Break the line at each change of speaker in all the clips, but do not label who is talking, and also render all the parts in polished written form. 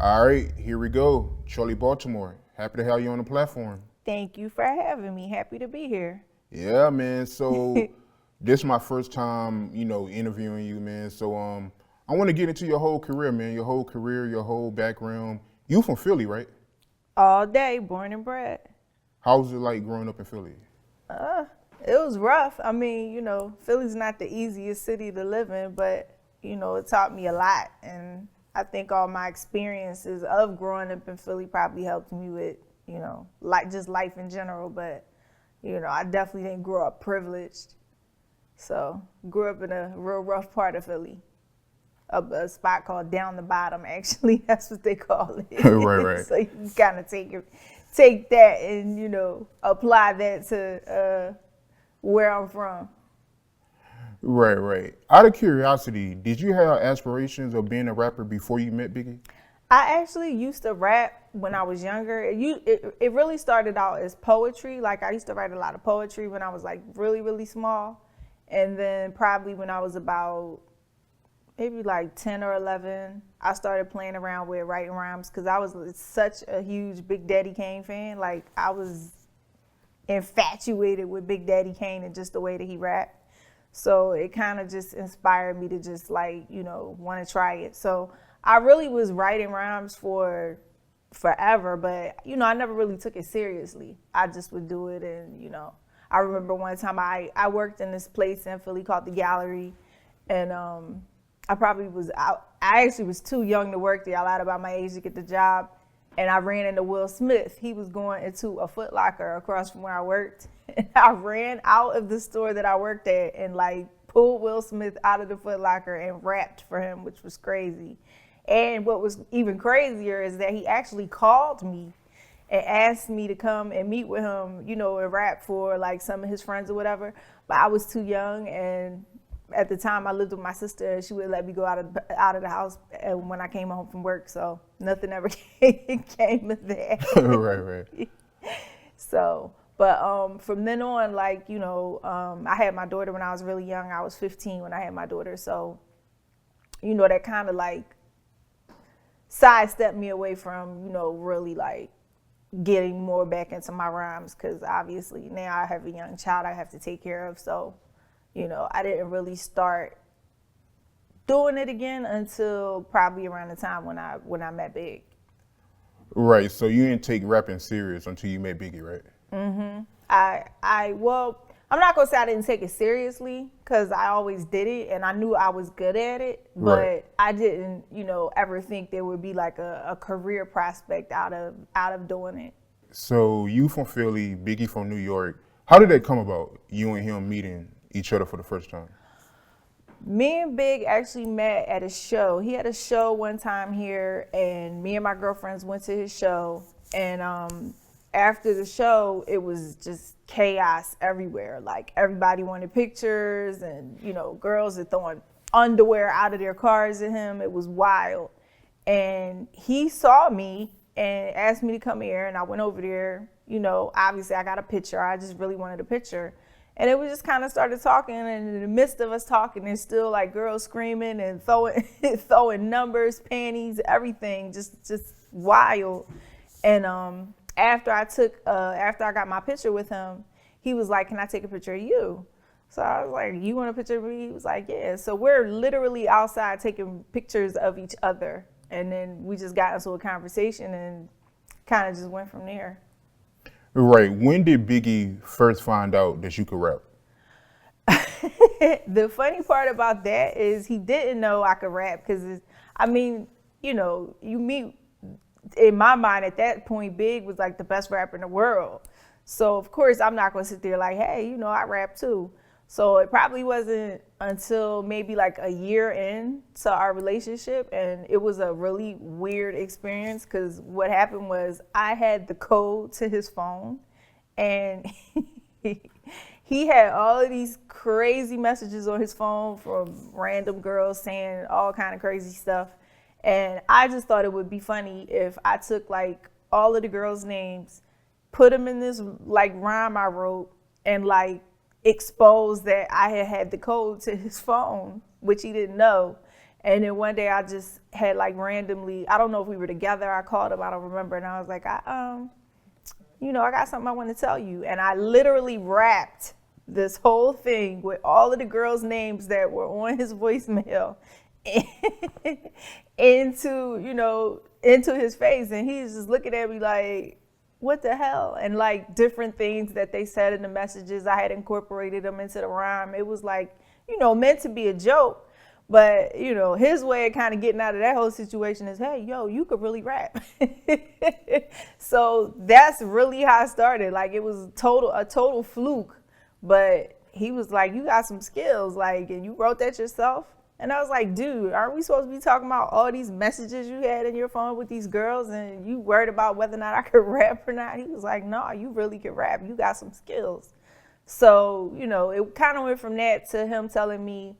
All right, here we go. Charli Baltimore. Happy to have you on the platform.
Thank you for having me. Happy to be here.
Yeah, man. So this is my first time, interviewing you, man. So I want to get into your whole career, man. Your whole career, your whole background. You from Philly, right?
All day, born and bred.
How was it like growing up in Philly?
It was rough. I mean, Philly's not the easiest city to live in, but, it taught me a lot. And I think all my experiences of growing up in Philly probably helped me with, like just life in general. But, I definitely didn't grow up privileged. So grew up in a real rough part of Philly. A spot called Down the Bottom, actually. That's what they call it.
Right.
So you kind of take that and, apply that to where I'm from.
Right. Out of curiosity, did you have aspirations of being a rapper before you met Biggie?
I actually used to rap when I was younger. It really started out as poetry. Like I used to write a lot of poetry when I was like really, really small. And then probably when I was about maybe like 10 or 11, I started playing around with writing rhymes because I was such a huge Big Daddy Kane fan. Like I was infatuated with Big Daddy Kane and just the way that he rapped. So it kind of just inspired me to just like, want to try it. So I really was writing rhymes for forever, but, I never really took it seriously. I just would do it and, I remember one time I worked in this place in Philly called the Gallery, and I actually was too young to work there. I lied about my age to get the job, and I ran into Will Smith. He was going into a Foot Locker across from where I worked, and I ran out of the store that I worked at and like pulled Will Smith out of the Foot Locker and rapped for him, which was crazy. And what was even crazier is that he actually called me and asked me to come and meet with him, and rap for like some of his friends or whatever. But I was too young, and at the time I lived with my sister, and she would let me go out of the house when I came home from work. So nothing ever came of that.
Right.
So, but from then on, like, I had my daughter when I was really young. I was 15 when I had my daughter. So, that kind of like sidestepped me away from, really like getting more back into my rhymes, because obviously now I have a young child I have to take care of. So, I didn't really start doing it again until probably around the time when I met Big.
Right. So you didn't take rapping serious until you met Biggie, right?
Well, I'm not gonna say I didn't take it seriously, because I always did it and I knew I was good at it, but
Right.
I didn't, ever think there would be like a career prospect out of doing it.
So you from Philly, Biggie from New York. How did that come about, you and him meeting each other for the first time?
Me and Big actually met at a show. He had a show one time here, and me and my girlfriends went to his show. And after the show, it was just chaos everywhere. Like everybody wanted pictures, and girls are throwing underwear out of their cars at him. It was wild. And he saw me and asked me to come here, and I went over there. Obviously I got a picture. I just really wanted a picture. And it was just kind of started talking, and in the midst of us talking, there's still like girls screaming and throwing numbers, panties, everything, just wild. And after I got my picture with him, he was like, "Can I take a picture of you?" So I was like, "You want a picture of me?" He was like, "Yeah." So we're literally outside taking pictures of each other, and then we just got into a conversation and kind of just went from there.
Right. When did Biggie first find out that you could rap?
The funny part about that is he didn't know I could rap, because, you meet, in my mind at that point, Big was like the best rapper in the world. So, of course, I'm not going to sit there like, hey, I rap too. So it probably wasn't until maybe like a year into our relationship, and it was a really weird experience, because what happened was I had the code to his phone, and he had all of these crazy messages on his phone from random girls saying all kind of crazy stuff. And I just thought it would be funny if I took like all of the girls' names, put them in this like rhyme I wrote, and like exposed that I had the code to his phone, which he didn't know. And then one day I just had like randomly, I don't know if we were together, I called him, I don't remember. And I was like, I got something I want to tell you. And I literally rapped this whole thing with all of the girls' names that were on his voicemail into his face. And he's just looking at me like, what the hell? And like different things that they said in the messages, I had incorporated them into the rhyme. It was like, meant to be a joke. But, his way of kind of getting out of that whole situation is, hey, yo, you could really rap. So that's really how it started. Like, it was a total fluke. But he was like, you got some skills, like, and you wrote that yourself? And I was like, dude, aren't we supposed to be talking about all these messages you had in your phone with these girls and you worried about whether or not I could rap or not? He was like, no, you really can rap. You got some skills. So, it kind of went from that to him telling me,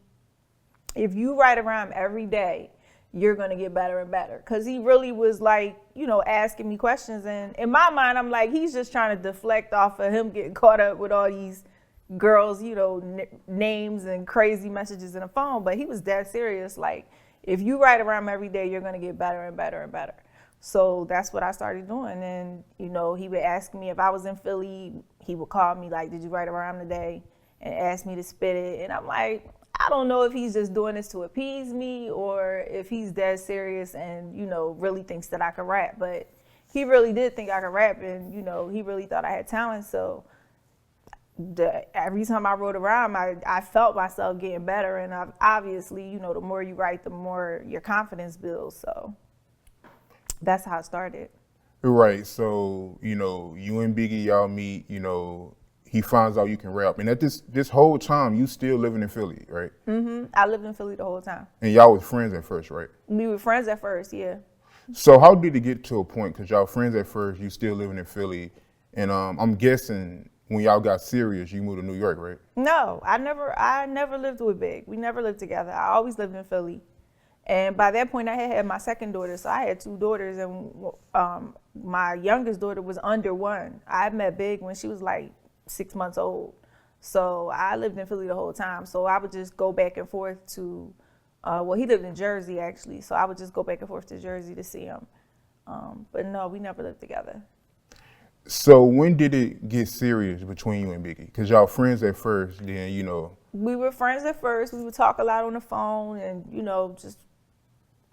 if you write a rhyme every day, you're going to get better and better. Because he really was like, asking me questions. And in my mind, I'm like, he's just trying to deflect off of him getting caught up with all these girls, names and crazy messages in the phone. But he was dead serious. Like, if you write a rhyme every day, you're going to get better and better and better. So that's what I started doing. And, he would ask me if I was in Philly, he would call me like, did you write a rhyme today? And ask me to spit it. And I'm like, I don't know if he's just doing this to appease me or if he's dead serious and, really thinks that I can rap. But he really did think I could rap and, he really thought I had talent. So every time I wrote a rhyme, I felt myself getting better. And obviously, the more you write, the more your confidence builds. So that's how it started.
Right. So, you and Biggie, y'all meet, he finds out you can rap. And at this whole time, you still living in Philly, right?
Mm-hmm. I lived in Philly the whole time.
And y'all was friends at first, right?
We were friends at first, yeah.
So how did it get to a point, because y'all friends at first, you still living in Philly, and I'm guessing when y'all got serious, you moved to New York, right?
No, I never lived with Big. We never lived together. I always lived in Philly. And by that point, I had my second daughter, so I had two daughters, and my youngest daughter was under 1. I met Big when she was like 6 months old. So I lived in Philly the whole time. So I would just go back and forth to, he lived in Jersey actually. So I would just go back and forth to Jersey to see him. But no, we never lived together.
So when did it get serious between you and Biggie? Because y'all friends at first, then,
We were friends at first. We would talk a lot on the phone and, just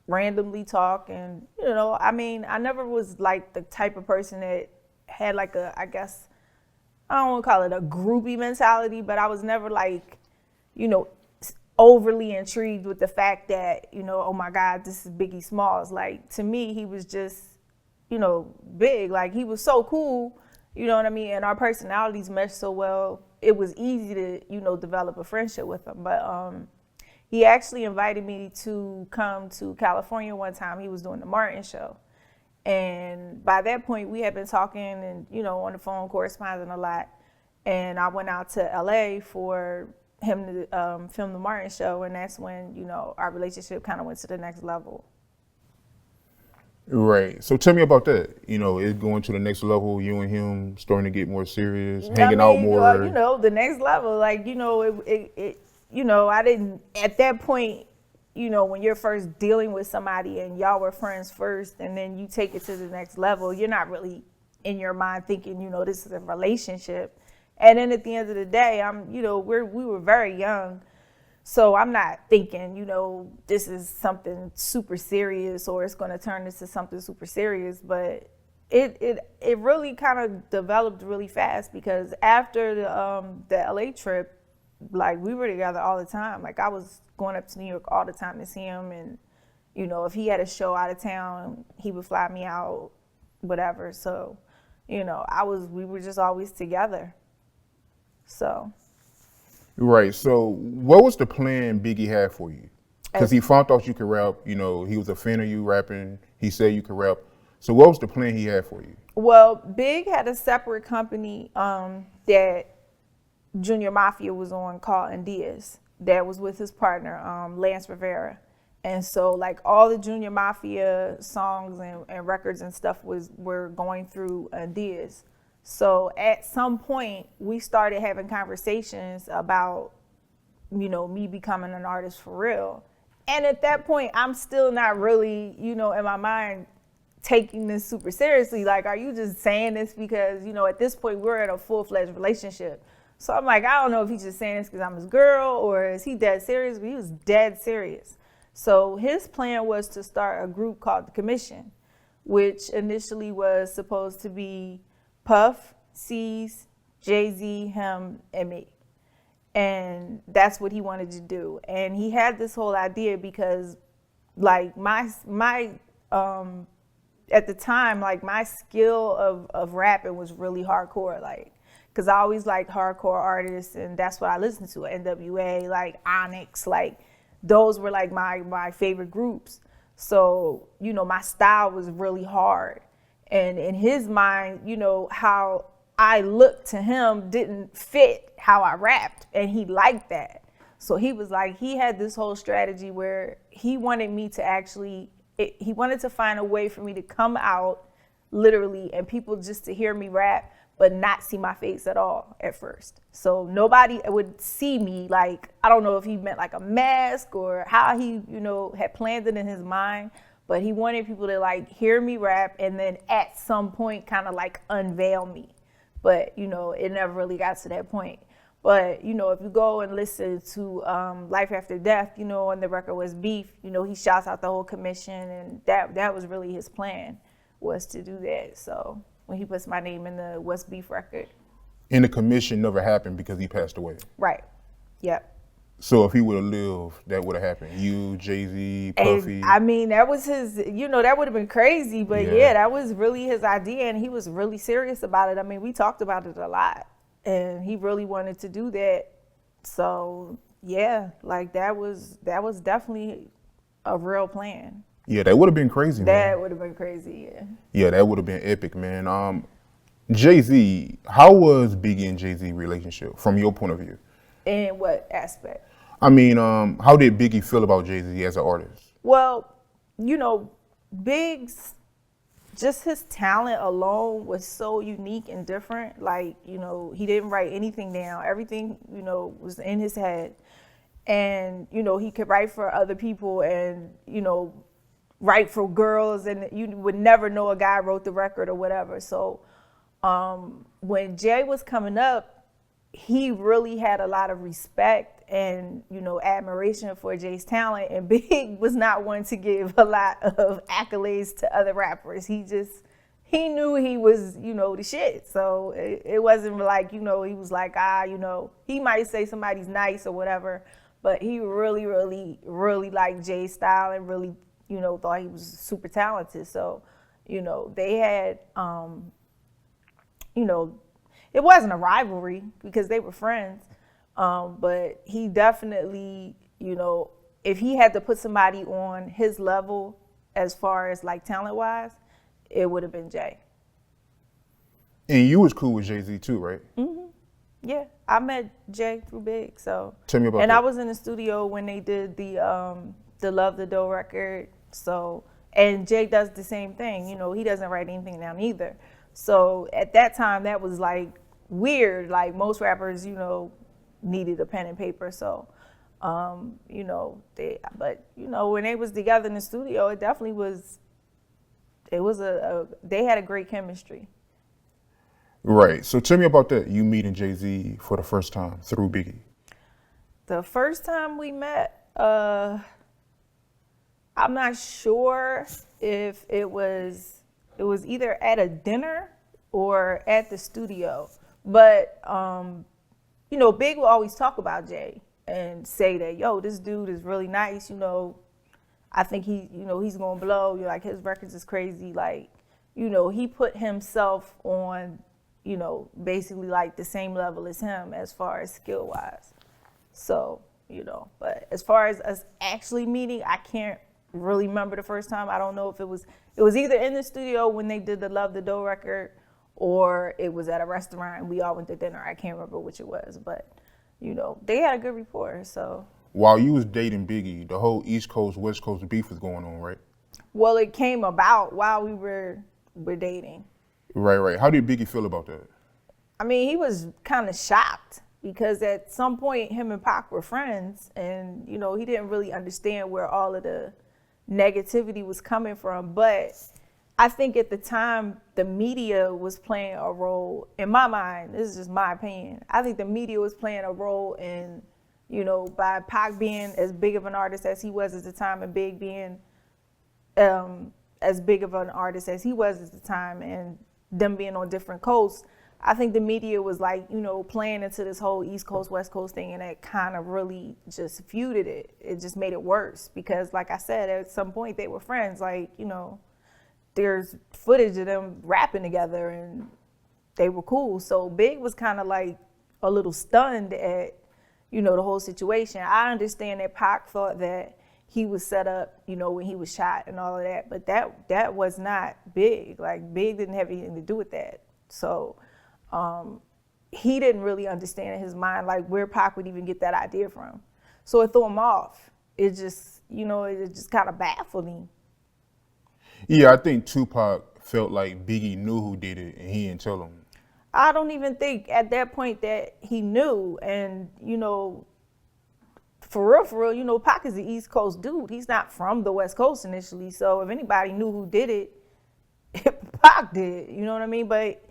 randomly talk. And, I never was like the type of person that had like I don't want to call it a groupie mentality, but I was never like, overly intrigued with the fact that, oh my God, this is Biggie Smalls. Like, to me, he was just, big. Like, he was so cool, you know what I mean? And our personalities meshed so well, it was easy to, develop a friendship with him. But he actually invited me to come to California one time. He was doing the Martin show. And by that point, we had been talking and, on the phone, corresponding a lot. And I went out to LA for him to film the Martin show. And that's when, our relationship kind of went to the next level.
Right. So tell me about that. It going to the next level, you and him starting to get more serious, hanging out more.
The next level, like, I didn't, at that point, when you're first dealing with somebody and y'all were friends first and then you take it to the next level, you're not really in your mind thinking, this is a relationship. And then at the end of the day, we were very young. So I'm not thinking, this is something super serious or it's going to turn into something super serious. But it really kind of developed really fast because after the LA trip, like we were together all the time. Like I was going up to New York all the time to see him. And, if he had a show out of town, he would fly me out, whatever. So, we were just always together. So.
Right. So what was the plan Biggie had for you? Because he found out you could rap, he was a fan of you rapping. He said you could rap. So what was the plan he had for you?
Well, Big had a separate company that Junior Mafia was on called Indias that was with his partner, Lance Rivera. And so like all the Junior Mafia songs and records and stuff were going through Indias. So at some point we started having conversations about, me becoming an artist for real. And at that point, I'm still not really, in my mind, taking this super seriously. Like, are you just saying this because, at this point, we're in a full-fledged relationship. So I'm like, I don't know if he's just saying this because I'm his girl or is he dead serious? But he was dead serious. So his plan was to start a group called The Commission, which initially was supposed to be Puff, C's, Jay-Z, him, and me. And that's what he wanted to do. And he had this whole idea because, like, my at the time, like, my skill of rapping was really hardcore, like, because I always liked hardcore artists, and that's what I listened to, NWA, like, Onyx, like, those were, like, my favorite groups. So, my style was really hard. And in his mind, how I looked to him didn't fit how I rapped, and he liked that. So he was like, he had this whole strategy where he wanted me to he wanted to find a way for me to come out literally and people just to hear me rap, but not see my face at all at first. So nobody would see me, like, I don't know if he meant like a mask or how he, had planned it in his mind, but he wanted people to like hear me rap and then at some point kind of like unveil me. But, it never really got to that point. But, if you go and listen to Life After Death, on the record was Beef, he shouts out the whole commission, and that was really his plan, was to do that. So when he puts my name in the What's Beef record.
And the commission never happened because he passed away.
Right. Yep.
So if he would have lived, that would have happened. You, Jay-Z, Puffy.
And, I mean, that was his, that would have been crazy. But yeah, that was really his idea, and he was really serious about it. I mean, we talked about it a lot. And he really wanted to do that. So yeah, like that was definitely a real plan.
Yeah, that would have been crazy, man.
That would have been crazy, yeah.
Yeah, that would have been epic, man. Jay-Z, how was Biggie and Jay-Z relationship from your point of view?
In what aspect?
I mean, how did Biggie feel about Jay-Z as an artist?
Well, Biggs, just his talent alone was so unique and different. Like, he didn't write anything down. Everything, was in his head. And, he could write for other people and, write for girls, and you would never know a guy wrote the record or whatever. So when Jay was coming up, he really had a lot of respect and, admiration for Jay's talent. And Big was not one to give a lot of accolades to other rappers. He knew he was, the shit. So it wasn't like, he was like, he might say somebody's nice or whatever, but he really, really, really liked Jay's style and really, thought he was super talented. So, they had, it wasn't a rivalry because they were friends. But he definitely, if he had to put somebody on his level as far as like talent wise, it would have been Jay.
And you was cool with Jay-Z too, right?
Mm-hmm. Yeah, I met Jay through Big. So
tell me about that.
And I was in the studio when they did the Love the Dough record. So, and Jay does the same thing. He doesn't write anything down either. So at that time, that was like weird. Like most rappers, needed a pen and paper. So, when they was together in the studio, it definitely was, they had a great chemistry.
Right. So tell me about that. You meeting Jay-Z for the first time through Biggie.
The first time we met, I'm not sure if it was either at a dinner or at the studio, but Big will always talk about Jay and say that, yo, this dude is really nice. I think he's gonna blow. Like his records is crazy. Like, he put himself on, basically like the same level as him as far as skill wise. So, but as far as us actually meeting, I can't really remember the first time. I don't know if it was either in the studio when they did the Love the Dough record, or it was at a restaurant and we all went to dinner. I can't remember which it was, but they had a good rapport. So
while you was dating Biggie, the whole East Coast, West Coast beef was going on, right?
Well, it came about while we were dating.
Right. How did Biggie feel about that?
I mean, he was kind of shocked. because at some point him and Pac were friends, and you know he didn't really understand where all of the negativity was coming from. But I think at the time the media was playing a role, in my mind, this is just my opinion, I think the media was playing a role in, you know, by Pac being as big of an artist as he was at the time, and Big being as big of an artist as he was at the time, and them being on different coasts. I think the media was like, you know, playing into this whole East Coast, West Coast thing, and it kind of really just feuded it. It just made it worse because, like I said, at some point they were friends. Like, you know, there's footage of them rapping together and they were cool. So Big was kind of like a little stunned at, you know, the whole situation. I understand that Pac thought that he was set up, you know, when he was shot and all of that, but that was not Big. Like, Big didn't have anything to do with that. So he didn't really understand in his mind, like, where Pac would even get that idea from. So it threw him off. It just, you know, it just kind of baffled me.
Yeah, I think Tupac felt like Biggie knew who did it and he didn't tell him.
I don't even think at that point that he knew. And, you know, for real, you know, Pac is the East Coast dude. He's not from the West Coast initially. So if anybody knew who did it, Pac did, you know what I mean? But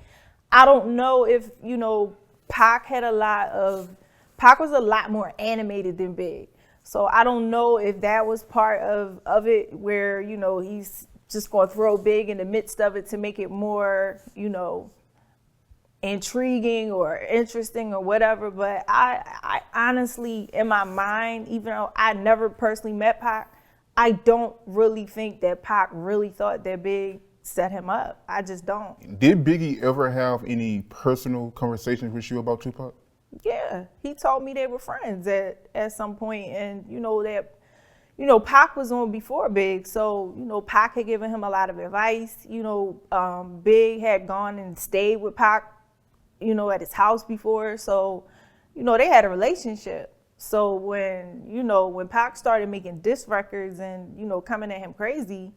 I don't know if, you know, Pac was a lot more animated than Big. So I don't know if that was part of it, where, you know, he's just going to throw Big in the midst of it to make it more, you know, intriguing or interesting or whatever. But I honestly, in my mind, even though I never personally met Pac, I don't really think that Pac really thought that Big set him up. I just don't.
Did Biggie ever have any personal conversations with you about Tupac?
Yeah, he told me they were friends at some point, and you know that, you know, Pac was on before Big, so you know Pac had given him a lot of advice. You know, Big had gone and stayed with Pac, you know, at his house before, so you know they had a relationship. So when Pac started making diss records and, you know, coming at him crazy,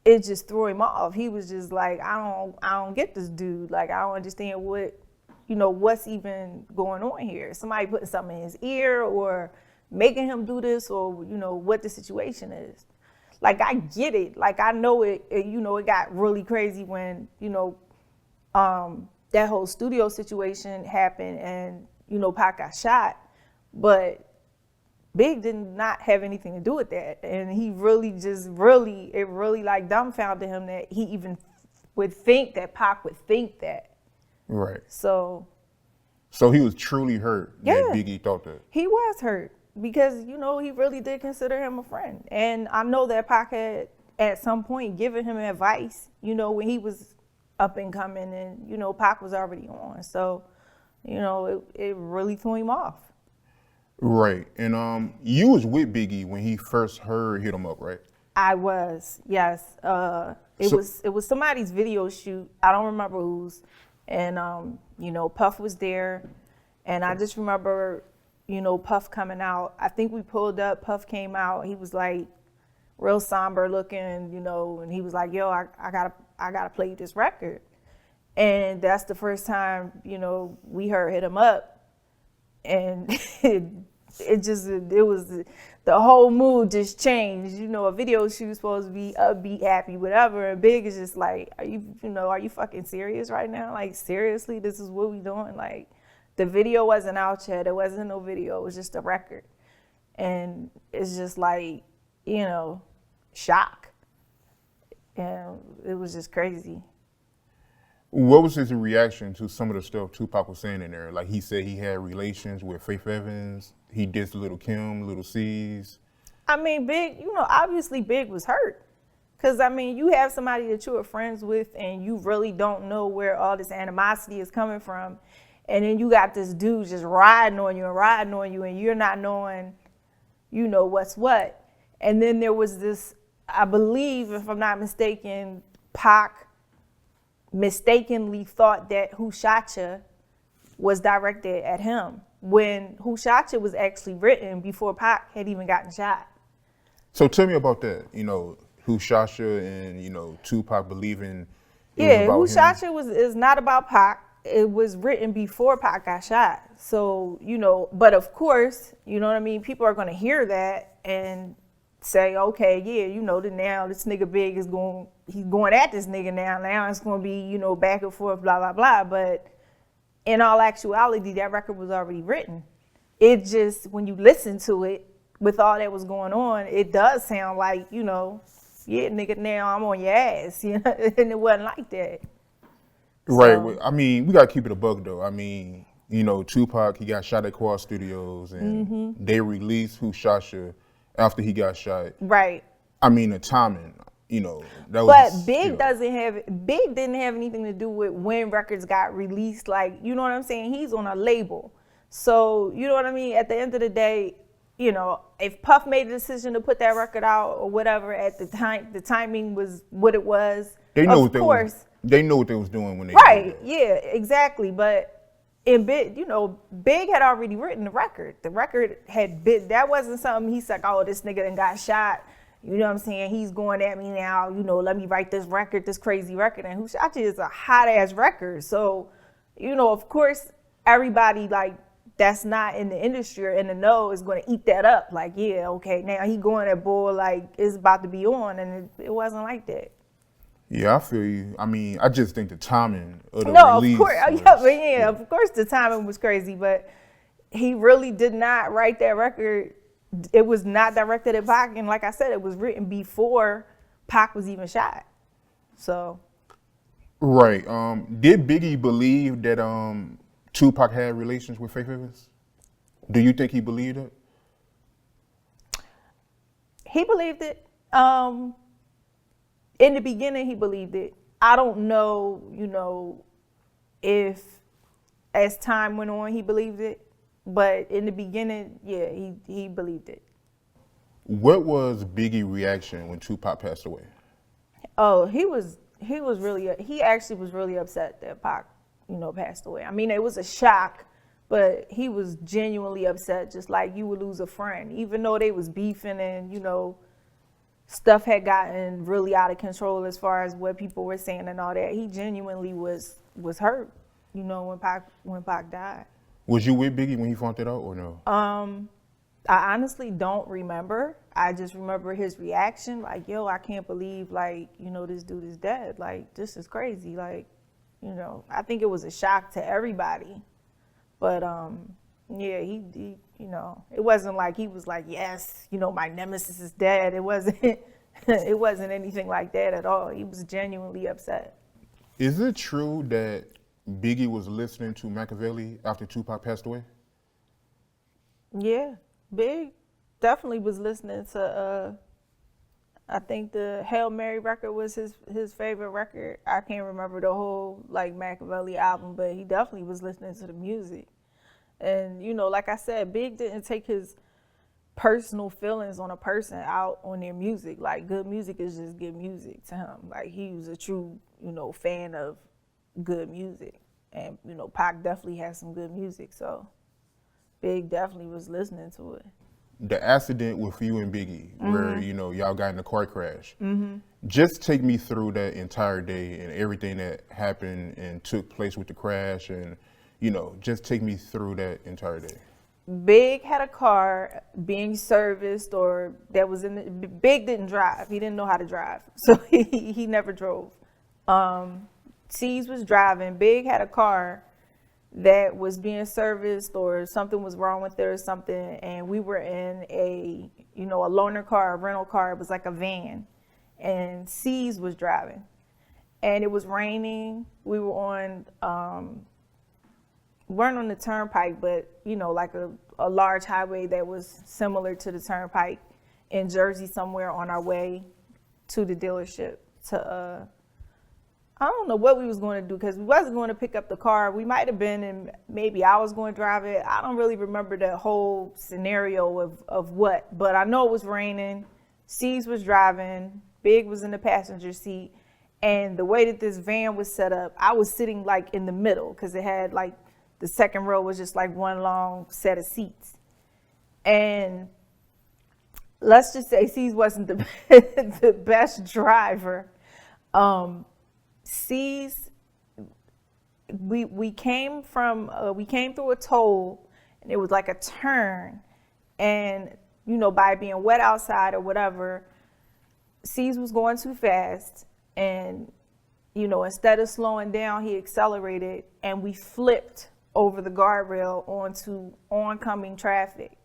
it just threw him off. He was just like, I don't get this dude. Like, I don't understand what's even going on here. Somebody putting something in his ear or making him do this, or, you know, what the situation is. Like, I get it. Like, I know it got really crazy when, you know, that whole studio situation happened and, you know, Pac got shot. But Big did not have anything to do with that. And he it really like dumbfounded him that he even would think that Pac would think that.
Right.
So
he was truly hurt that Biggie thought that.
He was hurt because, you know, he really did consider him a friend. And I know that Pac had at some point given him advice, you know, when he was up and coming, and, you know, Pac was already on. So, you know, it really threw him off.
Right. And you was with Biggie when he first heard Hit 'Em Up, right?
I was, yes. It was somebody's video shoot. I don't remember whose. And you know, Puff was there. And I just remember, you know, Puff coming out. I think we pulled up, Puff came out. He was like real somber looking, you know, and he was like, yo, I gotta play this record. And that's the first time, you know, we heard Hit 'Em Up. And the whole mood just changed. You know, a video shoot was supposed to be upbeat, happy, whatever. And Big is just like, are you fucking serious right now? Like, seriously, this is what we doing? Like, the video wasn't out yet. There wasn't no video. It was just a record. And it's just like, you know, shock. And it was just crazy.
What was his reaction to some of the stuff Tupac was saying in there? Like, he said he had relations with Faith Evans. He dissed Little Kim, Little C's.
I mean, Big, you know, obviously Big was hurt. Because, I mean, you have somebody that you are friends with and you really don't know where all this animosity is coming from. And then you got this dude just riding on you and you're not knowing, you know, what's what. And then there was this, I believe, if I'm not mistaken, Pac mistakenly thought that Who Shot Ya was directed at him, when Who Shot Ya was actually written before Pac had even gotten shot.
So tell me about that, you know, Who Shot Ya and, you know, Tupac believing it was about
Who
him.
Shot Ya is not about Pac. it was written before Pac got shot. So, you know, but of course, you know what I mean? People are going to hear that and say, okay, yeah, you know, now this nigga Big is he's going at this nigga now. Now it's going to be, you know, back and forth, blah, blah, blah. But in all actuality, that record was already written. It just, when you listen to it, with all that was going on, it does sound like, you know, yeah, nigga, now I'm on your ass, you know, and it wasn't like that.
Right.
So,
I mean, we got to keep it a buck, though. I mean, you know, Tupac, he got shot at Quad Studios, and they released Who Shot You after he got shot.
right.
I mean, the timing, you know, that
But
was.
Big didn't have anything to do with when records got released. Like, you know what I'm saying? He's on a label. So, you know what I mean? At the end of the day, you know, if Puff made a decision to put that record out or whatever at the time, the timing was what it was.
They know
of course.
they know what they was doing when they
Right,
did
yeah, exactly. But in Big, you know, Big had already written the record. The record had been, that wasn't something he's like, oh, this nigga done got shot. You know what I'm saying? He's going at me now, you know, let me write this record, this crazy record. And Who Shot You is a hot ass record. So, you know, of course, everybody like that's not in the industry or in the know is going to eat that up. Like, yeah, okay, now he going at Bull like it's about to be on. And it wasn't like that.
Yeah, I feel you. I mean, I just think the timing of the
No,
release
of course,
was,
of course the timing was crazy, but he really did not write that record. It was not directed at Pac, and like I said, it was written before Pac was even shot. So,
Right. Did Biggie believe that Tupac had relations with Faith Evans? Do you think he believed it?
he believed it. In the beginning, he believed it. I don't know, you know, if as time went on, he believed it. But in the beginning, yeah, he believed it.
What was Biggie's reaction when Tupac passed away?
Oh, he actually was really upset that Pac, you know, passed away. I mean, it was a shock, but he was genuinely upset, just like you would lose a friend. Even though they was beefing and, you know, stuff had gotten really out of control as far as what people were saying and all that, he genuinely was hurt, you know, when Pac died.
Was you with Biggie when he found that out or no?
I honestly don't remember. I just remember his reaction, like, yo, I can't believe, like, you know, this dude is dead. Like, this is crazy. Like, you know, I think it was a shock to everybody. But, yeah, he you know, it wasn't like he was like, yes, you know, my nemesis is dead. It wasn't, it wasn't anything like that at all. He was genuinely upset.
Is it true that Biggie was listening to Machiavelli after Tupac passed away?
Yeah, Big definitely was listening to, I think the Hail Mary record was his favorite record. I can't remember the whole, like, Machiavelli album, but he definitely was listening to the music. And, you know, like I said, Big didn't take his personal feelings on a person out on their music. Like, good music is just good music to him. Like, he was a true, you know, fan of good music. And, you know, Pac definitely has some good music, so Big definitely was listening to it.
The accident with you and Biggie, where, you know, y'all got in a car crash. Just take me through that entire day and everything that happened and took place with the crash and, you know, just take me through that entire day.
Big had a car being serviced or that was in the, Big didn't drive. He didn't know how to drive, so he never drove. C's was driving. Big had a car that was being serviced or something was wrong with it or something, and we were in a, you know, a loaner car, a rental car. It was like a van, and C's was driving, and it was raining. We were on, weren't on the turnpike, but, you know, like a large highway that was similar to the turnpike in Jersey somewhere, on our way to the dealership to, I don't know what we was going to do because we wasn't going to pick up the car. We might have been, and maybe I was going to drive it. I don't really remember the whole scenario of what, but I know it was raining. C's was driving. Big was in the passenger seat. And the way that this van was set up, I was sitting like in the middle because it had like, the second row was just like one long set of seats. And let's just say C's wasn't the best driver. C's, we came through a toll, and it was like a turn, and by being wet outside or whatever, C's was going too fast, and instead of slowing down, he accelerated, and we flipped over the guardrail onto oncoming traffic.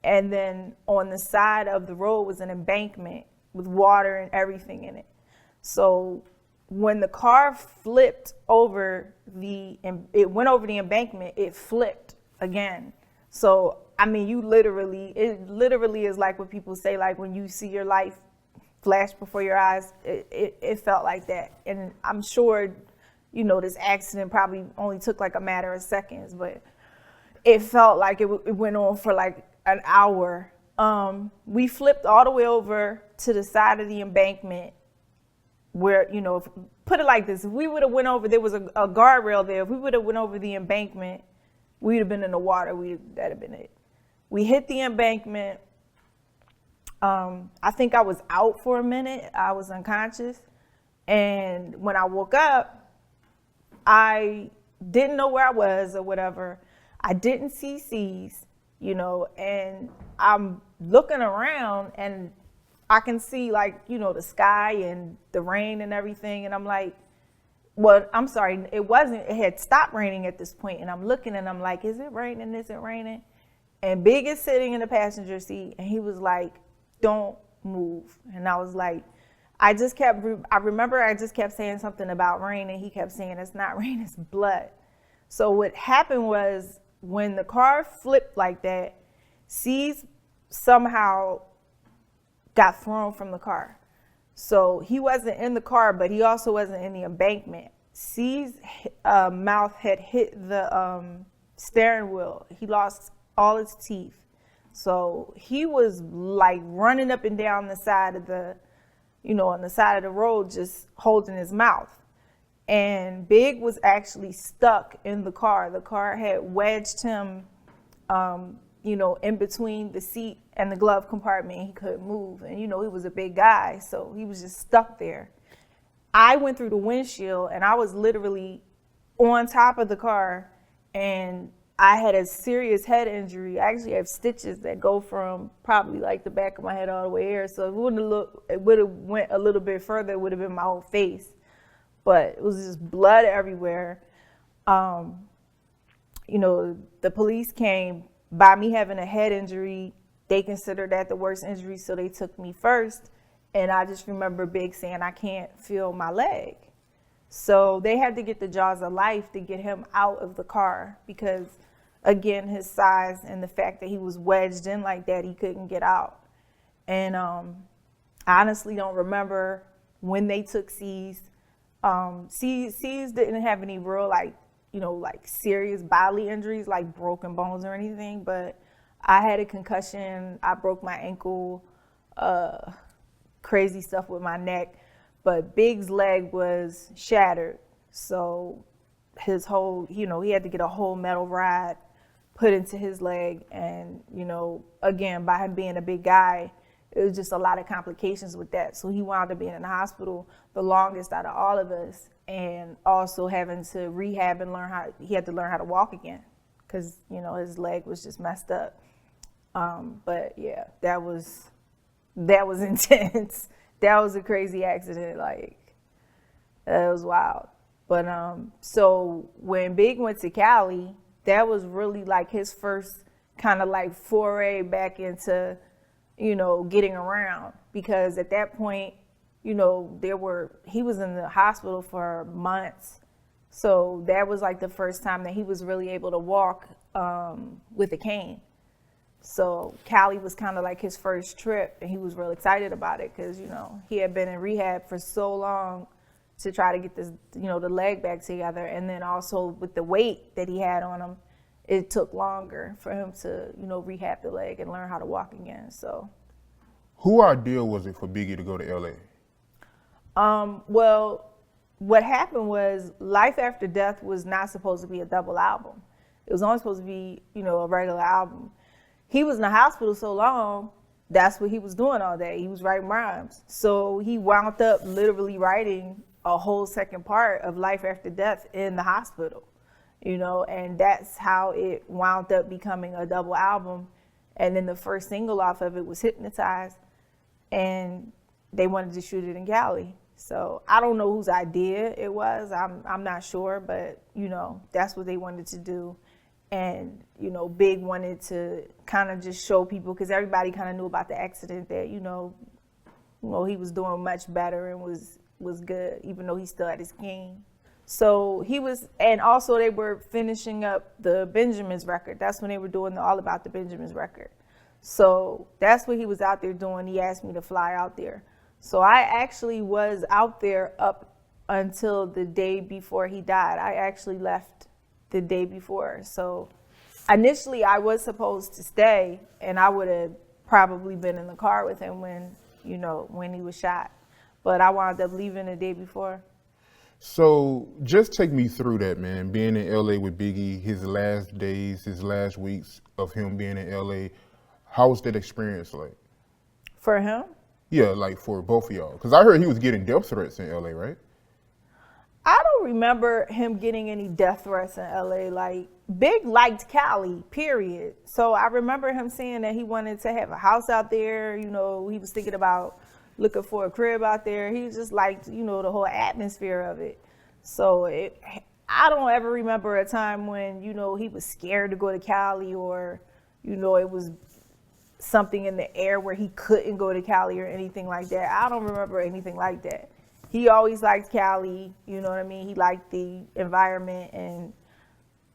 And then on the side of the road was an embankment with water and everything in it. So when the car flipped over it went over the embankment, it flipped again. So, I mean, it literally is like what people say, like when you see your life flash before your eyes, it felt like that. And I'm sure, this accident probably only took like a matter of seconds, but it felt like it went on for like an hour. We flipped all the way over to the side of the embankment where, put it like this, if we would have went over, there was a guardrail there. If we would have went over the embankment, we'd have been in the water. That'd have been it. We hit the embankment. I think I was out for a minute. I was unconscious. And when I woke up, I didn't know where I was or whatever. I didn't see C's, and I'm looking around and I can see like, the sky and the rain and everything. And I'm like, well, I'm sorry, it had stopped raining at this point. And I'm looking and I'm like, is it raining? Is it raining? And Big is sitting in the passenger seat and he was like, don't move. And I was like, I remember I just kept saying something about rain, and he kept saying it's not rain, it's blood. So what happened was when the car flipped like that, C's somehow got thrown from the car. So he wasn't in the car, but he also wasn't in the embankment. C's mouth had hit the steering wheel. He lost all his teeth. So he was like running up and down the side of on the side of the road, just holding his mouth. And Big was actually stuck in the car. The car had wedged him, in between the seat and the glove compartment. And he couldn't move. And, he was a big guy, so he was just stuck there. I went through the windshield, and I was literally on top of the car, and I had a serious head injury. I actually have stitches that go from probably like the back of my head all the way here. So it would have went a little bit further, it would have been my whole face. But it was just blood everywhere. The police came. By me having a head injury, they considered that the worst injury, so they took me first. And I just remember Big saying, I can't feel my leg. So they had to get the jaws of life to get him out of the car because, again, his size and the fact that he was wedged in like that, he couldn't get out. And I honestly don't remember when they took C's. C's didn't have any real like serious bodily injuries like broken bones or anything, but I had a concussion. I broke my ankle, crazy stuff with my neck, but Big's leg was shattered. So his whole, he had to get a whole metal rod put into his leg. And, again, by him being a big guy, it was just a lot of complications with that. So he wound up being in the hospital the longest out of all of us, and also having to rehab and he had to learn how to walk again because, his leg was just messed up. But yeah, that was intense. That was a crazy accident. Like, that was wild. But so when Big went to Cali, that was really like his first kind of like foray back into, getting around, because at that point, he was in the hospital for months. So that was like the first time that he was really able to walk with a cane. So Cali was kind of like his first trip, and he was real excited about it because, he had been in rehab for so long to try to get this, the leg back together. And then also with the weight that he had on him, it took longer for him to, rehab the leg and learn how to walk again. So,
who ideal was it for Biggie to go to LA?
Well, what happened was Life After Death was not supposed to be a double album. It was only supposed to be, a regular album. He was in the hospital so long, that's what he was doing all day. He was writing rhymes. So he wound up literally writing a whole second part of life after death in the hospital, and that's how it wound up becoming a double album. And then the first single off of it was Hypnotized, and they wanted to shoot it in Cali. So I don't know whose idea it was. I'm not sure, but that's what they wanted to do. And Big wanted to kind of just show people, because everybody kind of knew about the accident, that he was doing much better and was good, even though he still had his cane. So he was, and also they were finishing up the Benjamins record. That's when they were doing the All About the Benjamins record. So that's what he was out there doing. He asked me to fly out there. So I actually was out there up until the day before he died. I actually left the day before. So initially I was supposed to stay, and I would have probably been in the car with him when he was shot. But I wound up leaving the day before.
So just take me through that, man. Being in LA with Biggie, his last days, his last weeks of him being in LA, how was that experience like?
For him?
Yeah, like for both of y'all. Because I heard he was getting death threats in LA, right?
I don't remember him getting any death threats in LA. Like, Big liked Cali, period. So I remember him saying that he wanted to have a house out there. He was thinking about looking for a crib out there. He just liked, the whole atmosphere of it. So I don't ever remember a time when, he was scared to go to Cali, or, it was something in the air where he couldn't go to Cali or anything like that. I don't remember anything like that. He always liked Cali, you know what I mean? He liked the environment, and,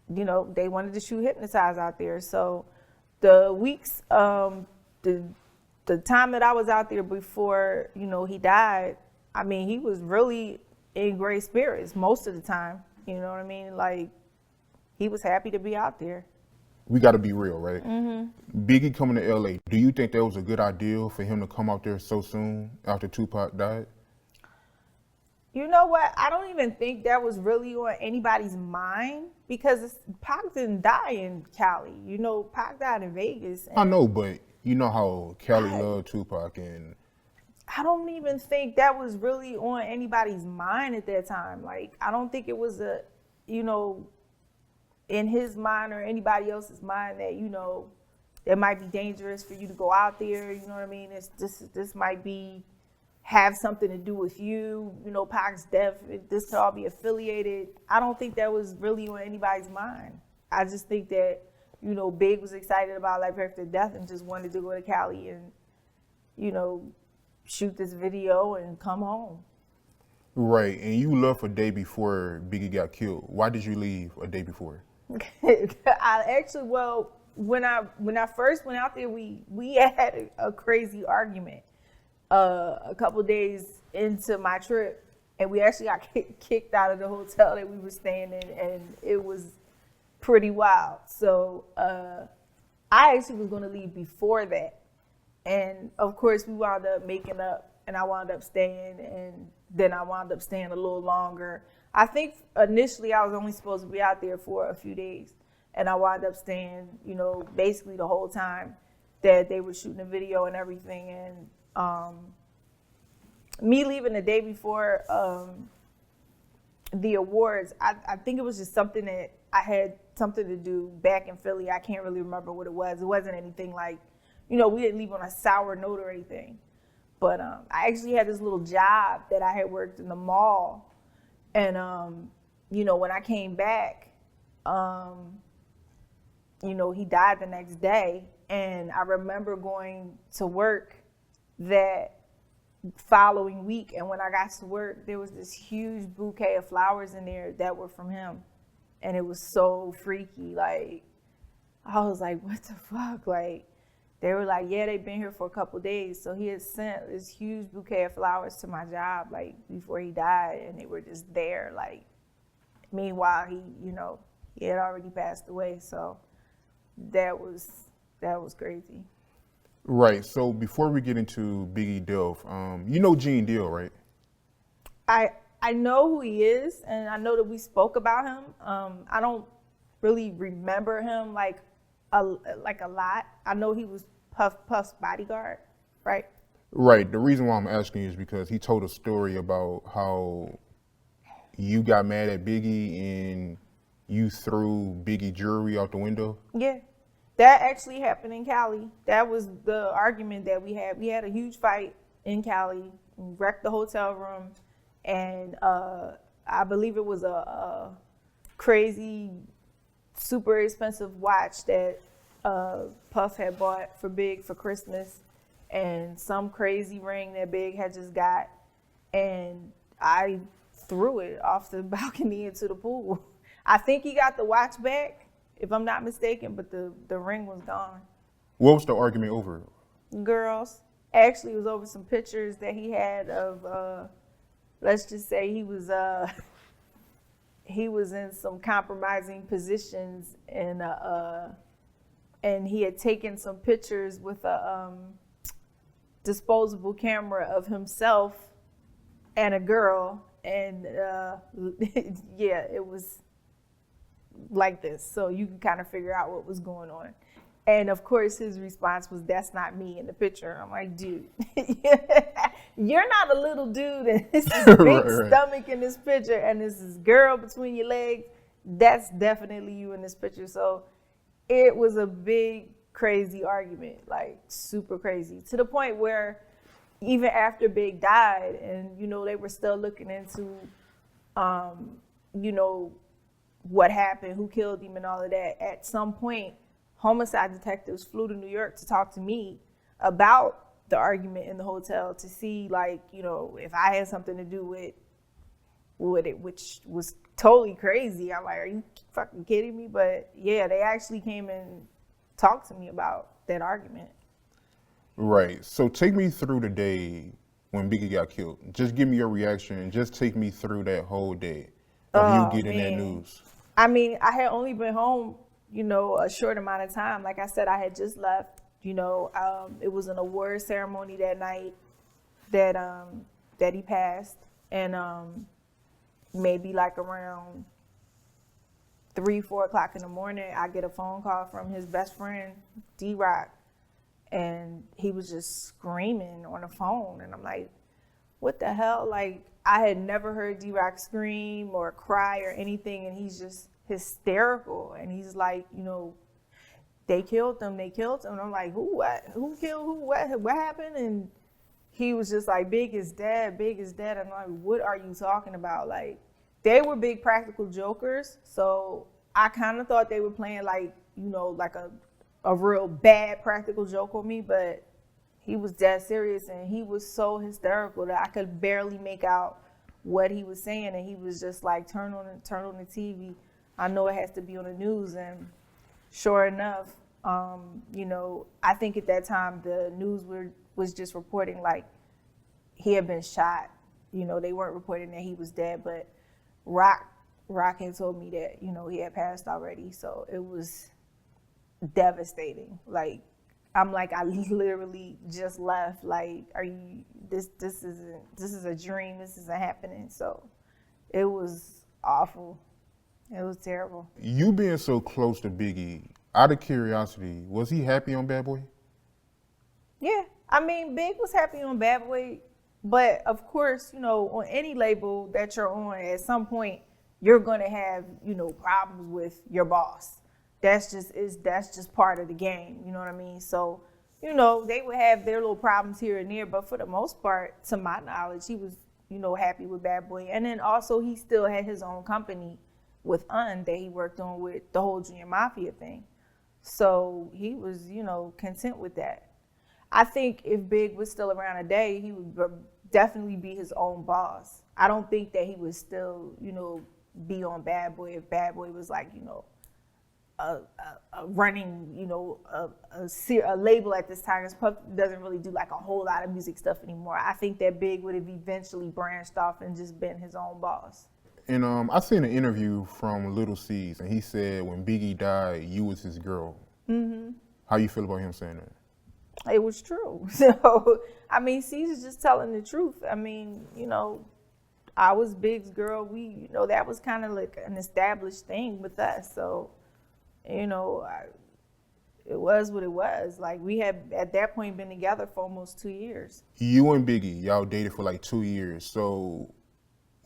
they wanted to shoot Hypnotize out there. So the weeks, the time that I was out there before, he died, I mean, he was really in great spirits most of the time. You know what I mean? Like, he was happy to be out there.
We got to be real, right?
Mm-hmm.
Biggie coming to LA, do you think that was a good idea for him to come out there so soon after Tupac died?
You know what? I don't even think that was really on anybody's mind, because Pac didn't die in Cali. Pac died in Vegas.
I know, but you know how Cali loved Tupac, and
I don't even think that was really on anybody's mind at that time. Like, I don't think it was in his mind or anybody else's mind that, it might be dangerous for you to go out there. You know what I mean? This might have something to do with you. Pac's death, this could all be affiliated. I don't think that was really on anybody's mind. I just think that, Big was excited about life after death and just wanted to go to Cali and, shoot this video and come home.
Right, and you left a day before Biggie got killed. Why did you leave a day before?
When I first went out there, we had a crazy argument a couple days into my trip, and we actually got kicked out of the hotel that we were staying in, and it was pretty wild. So I actually was going to leave before that, and of course we wound up making up, and I wound up staying, and then I wound up staying a little longer. I think initially I was only supposed to be out there for a few days, and I wound up staying, basically the whole time that they were shooting the video and everything. And me leaving the day before the awards, I think it was just something that I had something to do back in Philly. I can't really remember what it was. It wasn't anything like, we didn't leave on a sour note or anything. But I actually had this little job that I had worked in the mall. And, when I came back, he died the next day. And I remember going to work that following week. And when I got to work, there was this huge bouquet of flowers in there that were from him. And it was so freaky. Like, I was like, what the fuck? Like, they were like, yeah, they've been here for a couple of days. So he had sent this huge bouquet of flowers to my job, like, before he died, and they were just there. Like, meanwhile, he had already passed away. So that was crazy.
Right. So before we get into Biggie Delph, you know Gene Deal, right?
I know who he is, and I know that we spoke about him. I don't really remember him like a lot. I know he was Puff's bodyguard, right?
Right. The reason why I'm asking is because he told a story about how you got mad at Biggie and you threw Biggie jewelry out the window?
Yeah. That actually happened in Cali. That was the argument that we had. We had a huge fight in Cali, wrecked the hotel room, and I believe it was a crazy, super expensive watch that Puff had bought for Big for Christmas, and some crazy ring that Big had just got, and I threw it off the balcony into the pool. I think he got the watch back, if I'm not mistaken, but the ring was gone.
What was the argument over?
Girls. Actually, it was over some pictures that he had of, let's just say he was in some compromising positions, and he had taken some pictures with a disposable camera of himself and a girl, and yeah, it was like this. So you can kind of figure out what was going on. And of course, his response was, "That's not me in the picture." I'm like, dude, you're not a little dude, and this is big stomach in this picture, and this is girl between your legs. That's definitely you in this picture. So it was a big, crazy argument, like super crazy, to the point where even after Big died, and they were still looking into, what happened, who killed him, and all of that. At some point, homicide detectives flew to New York to talk to me about the argument in the hotel to see, like, if I had something to do with it, which was totally crazy. I'm like, are you fucking kidding me? But yeah, they actually came and talked to me about that argument.
Right. So take me through the day when Biggie got killed. Just give me your reaction and just take me through that whole day of you getting that news.
I mean, I had only been home, a short amount of time. Like I said, I had just left. It was an award ceremony that night that he passed, and maybe like around 3-4 o'clock in the morning, I get a phone call from his best friend, D-Rock, and he was just screaming on the phone, and I'm like, what the hell? Like, I had never heard D-Rock scream or cry or anything, and he's just hysterical, and he's like, they killed them. And I'm like, who, what? Who killed who? What happened? And he was just like, Big is dead. And I'm like, what are you talking about? Like, they were big practical jokers, so I kind of thought they were playing like, like a real bad practical joke on me, but he was dead serious, and he was so hysterical that I could barely make out what he was saying, and he was just like, turn on the TV. I know it has to be on the news. And sure enough, I think at that time the news was just reporting like he had been shot. They weren't reporting that he was dead, but Rock had told me that, he had passed already. So it was devastating. Like, I'm like, I literally just left. Like, are you, this is a dream. This isn't happening. So it was awful. It was terrible.
You being so close to Biggie, out of curiosity, was he happy on Bad Boy?
Yeah. I mean, Big was happy on Bad Boy, but of course, on any label that you're on, at some point, you're going to have, problems with your boss. That's just part of the game. You know what I mean? So, they would have their little problems here and there, but for the most part, to my knowledge, he was, happy with Bad Boy. And then also he still had his own company with Un that he worked on with the whole Junior Mafia thing. So he was, content with that. I think if Big was still around today, he would definitely be his own boss. I don't think that he would still, be on Bad Boy if Bad Boy was like, running, a label at this time. Because Puff doesn't really do like a whole lot of music stuff anymore. I think that Big would have eventually branched off and just been his own boss.
And I seen an interview from Little C's, and he said when Biggie died, you was his girl. Mm-hmm. How you feel about him saying that?
It was true. So, I mean, C's is just telling the truth. I mean, I was Big's girl. We, that was kind of like an established thing with us. So, it was what it was. Like, we had, at that point, been together for almost 2 years.
You and Biggie, y'all dated for like 2 years. So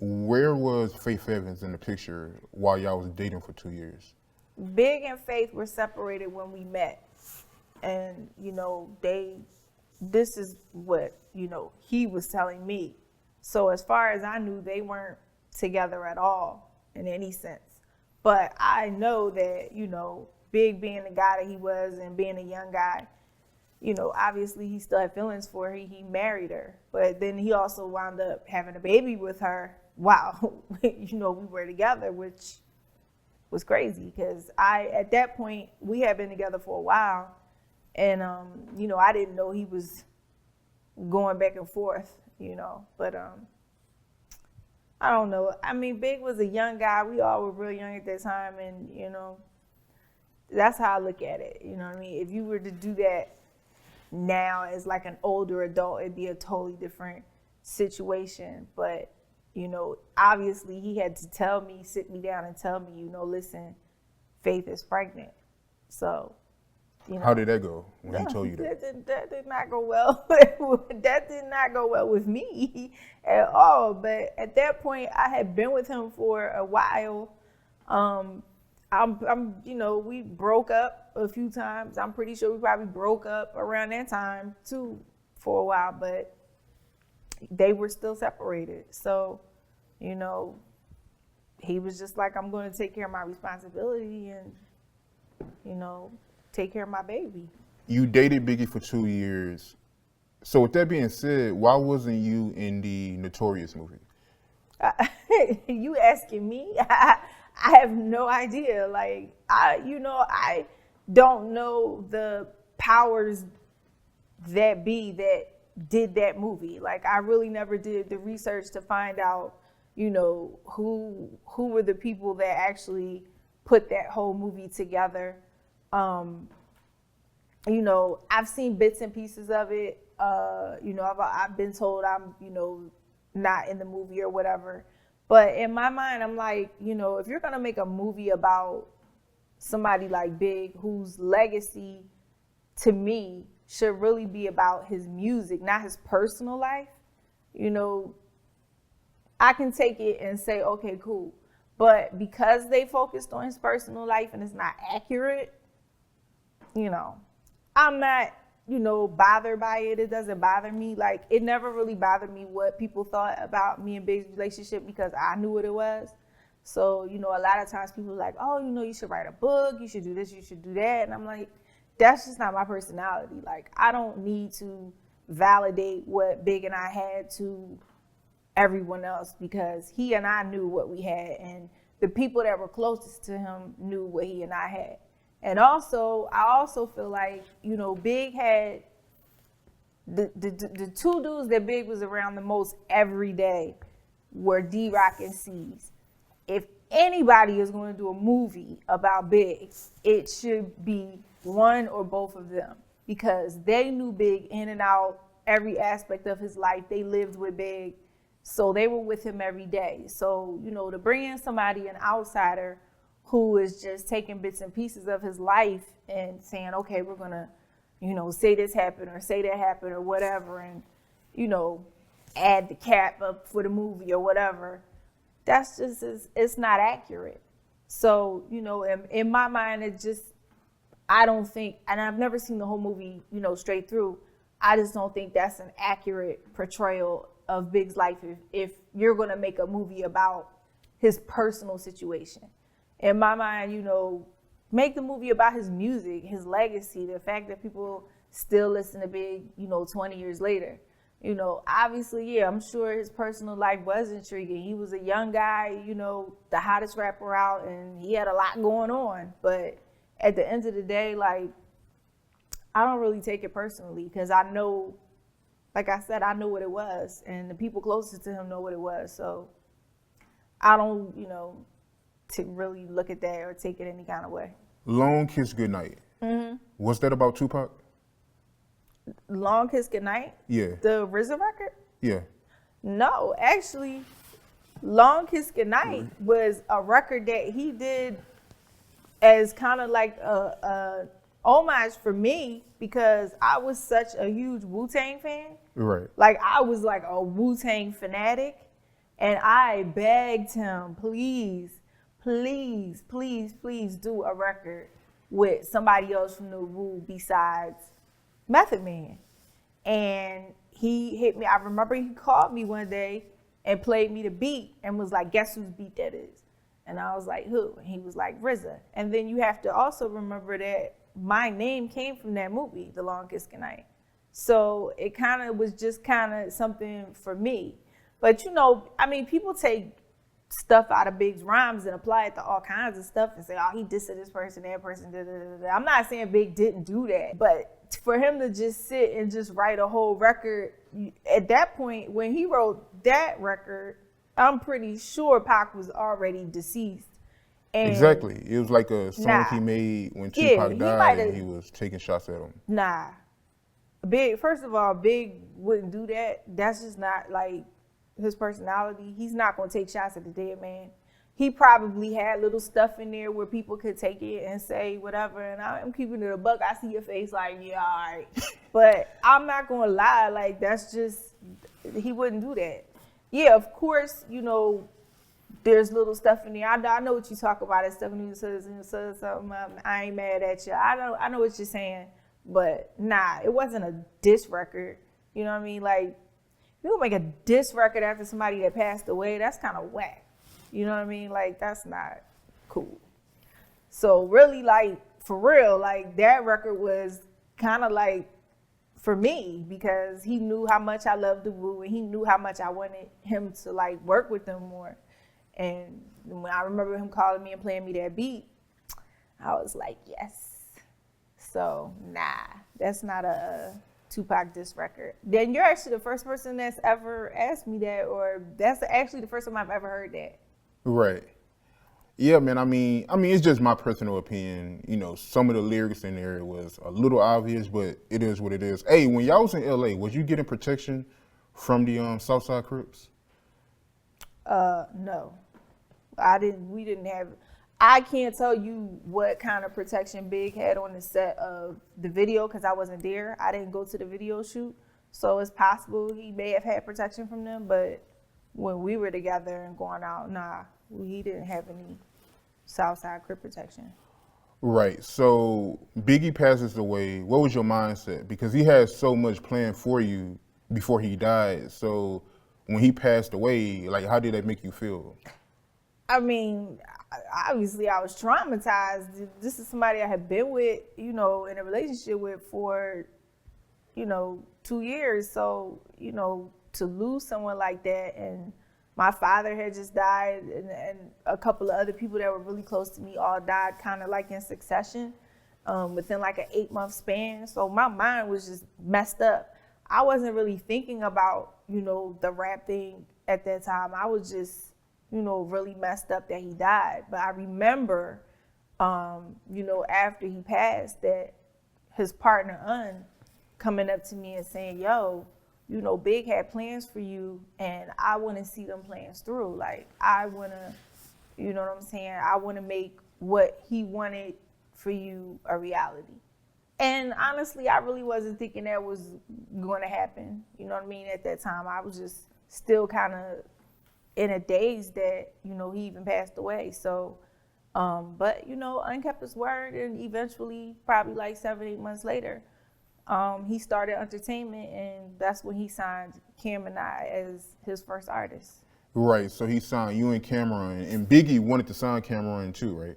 Where was Faith Evans in the picture while y'all was dating for 2 years?
Big and Faith were separated when we met. And, this is what, he was telling me. So as far as I knew, they weren't together at all in any sense. But I know that, Big being the guy that he was and being a young guy, obviously he still had feelings for her. He married her. But then he also wound up having a baby with her while, we were together, which was crazy because at that point, we had been together for a while. And, I didn't know he was going back and forth, but I don't know. I mean, Big was a young guy. We all were real young at that time. And, that's how I look at it. You know what I mean? If you were to do that now as like an older adult, it'd be a totally different situation. But, obviously he had to sit me down and tell me, listen, Faith is pregnant. So,
How did that go when he told you that?
That did not go well. That did not go well with me at all. But at that point, I had been with him for a while. We broke up a few times. I'm pretty sure we probably broke up around that time too for a while, but they were still separated. So, he was just like, I'm going to take care of my responsibility and, take care of my baby.
You dated Biggie for 2 years. So with that being said, why wasn't you in the Notorious movie?
You asking me? I have no idea. Like, I don't know the powers that be that did that movie. Like, I really never did the research to find out, who were the people that actually put that whole movie together. I've seen bits and pieces of it. I've been told I'm, not in the movie or whatever. But in my mind, I'm like, if you're going to make a movie about somebody like Big, whose legacy to me should really be about his music, not his personal life, I can take it and say, okay, cool. But because they focused on his personal life and it's not accurate, I'm not, bothered by it. It doesn't bother me. Like, it never really bothered me what people thought about me and Big's relationship because I knew what it was. So, a lot of times people are like, oh, you should write a book. You should do this. You should do that. And I'm like, that's just not my personality. Like, I don't need to validate what Big and I had to everyone else because he and I knew what we had. And the people that were closest to him knew what he and I had. And also, I also feel like, Big had the two dudes that Big was around the most every day were D-Rock and C's. If anybody is going to do a movie about Big, it should be one or both of them because they knew Big in and out, every aspect of his life. They lived with Big, so they were with him every day. So, to bring in somebody, an outsider, who is just taking bits and pieces of his life and saying, okay, we're going to, say this happened or say that happened or whatever and, add the cap up for the movie or whatever. That's just, it's not accurate. So, in my mind, it just, I don't think, and I've never seen the whole movie, straight through. I just don't think that's an accurate portrayal of Big's life if you're going to make a movie about his personal situation. In my mind, make the movie about his music, his legacy, the fact that people still listen to Big, 20 years later. Obviously, yeah, I'm sure his personal life was intriguing. He was a young guy, the hottest rapper out, and he had a lot going on. But at the end of the day, like, I don't really take it personally because I know, like I said, I know what it was, and the people closest to him know what it was. So I don't, to really look at that or take it any kind of way.
Long Kiss Goodnight. Mm-hmm. Was that about Tupac?
Long Kiss Goodnight?
Yeah.
The RZA record?
Yeah.
No, actually, Long Kiss Goodnight was a record that he did as kind of like a homage for me because I was such a huge Wu-Tang fan.
Right.
Like, I was like a Wu-Tang fanatic. And I begged him, please, please, please, please do a record with somebody else from the Wu besides Method Man. And he hit me. I remember he called me one day and played me the beat and was like, guess whose beat that is? And I was like, who? And he was like, RZA. And then you have to also remember that my name came from that movie, The Longest Goodnight. So it kind of was just kind of something for me. But, you know, I mean, people take stuff out of Big's rhymes and apply it to all kinds of stuff and say, oh, he dissed this person, that person, da, da, da, da. I'm not saying Big didn't do that, but for him to just sit and just write a whole record, at that point, when he wrote that record, I'm pretty sure Pac was already deceased. And
exactly. It was like a song he made when Tupac died and he was taking shots at him.
Nah. Big, first of all, Big wouldn't do that. That's just not like his personality. He's not going to take shots at the dead man. He probably had little stuff in there where people could take it and say whatever. And I'm keeping it a buck. I see your face like, yeah, all right. But I'm not going to lie. Like, that's just, he wouldn't do that. Yeah, of course, you know, there's little stuff in there. I know what you talk about. That stuff, and you said something. I ain't mad at you. I know what you're saying. But nah, it wasn't a diss record. You know what I mean? Like, you don't make a diss record after somebody that passed away. That's kind of whack. You know what I mean? Like, that's not cool. So really, like, for real, like, that record was kind of like for me because he knew how much I loved the Wu and he knew how much I wanted him to, like, work with them more. And when I remember him calling me and playing me that beat, I was like, yes. So, nah, that's not a Tupac diss record. Then you're actually the first person that's ever asked me that, or that's actually the first time I've ever heard that.
Right. Yeah, man, I mean, it's just my personal opinion. You know, some of the lyrics in there was a little obvious, but it is what it is. Hey, when y'all was in LA, was you getting protection from the Southside Crips?
No. We didn't have, I can't tell you what kind of protection Big had on the set of the video because I wasn't there. I didn't go to the video shoot. So it's possible he may have had protection from them, but when we were together and going out, nah, he didn't have any Southside Crip protection.
Right. So Biggie passes away. What was your mindset? Because he had so much planned for you before he died. So when he passed away, like, how did that make you feel?
I mean, obviously I was traumatized. This is somebody I had been with, you know, in a relationship with for, you know, 2 years. So, you know, to lose someone like that, and my father had just died, and a couple of other people that were really close to me all died kind of like in succession within like an 8-month span. So my mind was just messed up. I wasn't really thinking about, you know, the rap thing at that time. I was just, you know, really messed up that he died. But I remember, you know, after he passed, that his partner, Un, coming up to me and saying, yo, you know, Big had plans for you, and I want to see them plans through. Like, I want to, you know what I'm saying? I want to make what he wanted for you a reality. And honestly, I really wasn't thinking that was going to happen. You know what I mean? At that time, I was just still kind of in a daze that, you know, he even passed away. So, but, you know, Un kept his word, and eventually, probably like 7-8 months later, he started entertainment, and that's when he signed Cam and I as his first artist. Right.
So he signed you and Cameron, and Biggie wanted to sign Cameron too, right?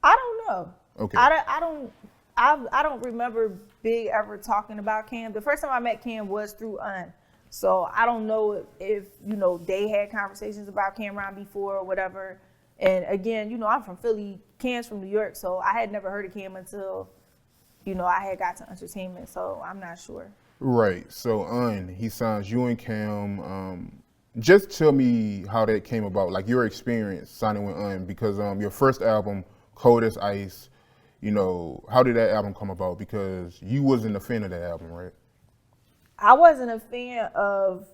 I don't know.
Okay.
I don't remember Big ever talking about Cam. The first time I met Cam was through Un. So I don't know if you know, they had conversations about Cameron before or whatever. And again, you know, I'm from Philly, Cam's from New York, so I had never heard of Cam until, you know, I had got to entertainment, so I'm not sure.
Right. So he signs you and Cam. Just tell me how that came about, like your experience signing with because your first album, Cold as Ice, you know, how did that album come about? Because you wasn't a fan of that album, right?
I wasn't a fan of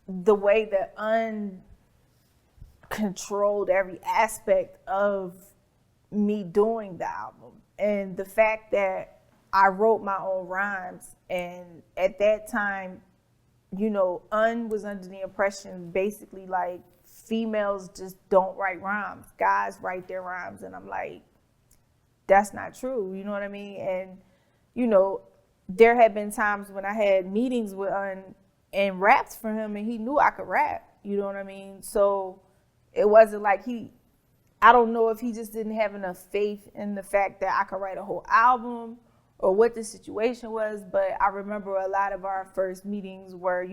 the way that controlled every aspect of me doing the album. And the fact that I wrote my own rhymes, and at that time, was under the impression basically like females just don't write rhymes. Guys write their rhymes. And I'm like, that's not true. You know what I mean? And, there had been times when I had meetings with and raps for him and he knew I could rap. You know what I mean? So it wasn't like I don't know if he just didn't have enough faith in the fact that I could write a whole album or what the situation was. But I remember a lot of our first meetings were,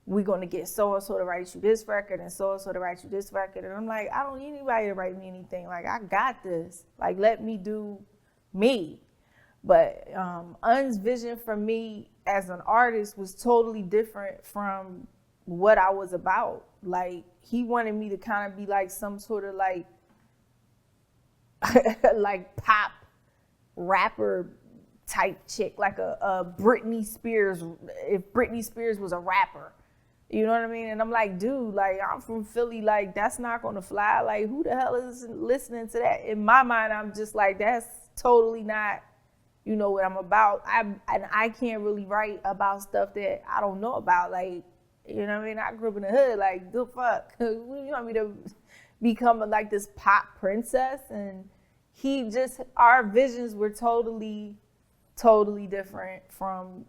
we're going to get so-and-so to write you this record and so-and-so to write you this record. And I'm like, I don't need anybody to write me anything. Like, I got this. Like, let me do me. But Un's vision for me as an artist was totally different from what I was about. Like, he wanted me to kind of be like some sort of like, like pop rapper type chick, like a Britney Spears, if Britney Spears was a rapper. You know what I mean? And I'm like, dude, like, I'm from Philly, like, that's not gonna fly. Like, who the hell is listening to that? In my mind, I'm just like, that's totally not, what I'm about. I can't really write about stuff that I don't know about. Like, you know what I mean? I grew up in the hood, like, the fuck? You want me to become like this pop princess? And our visions were totally different from,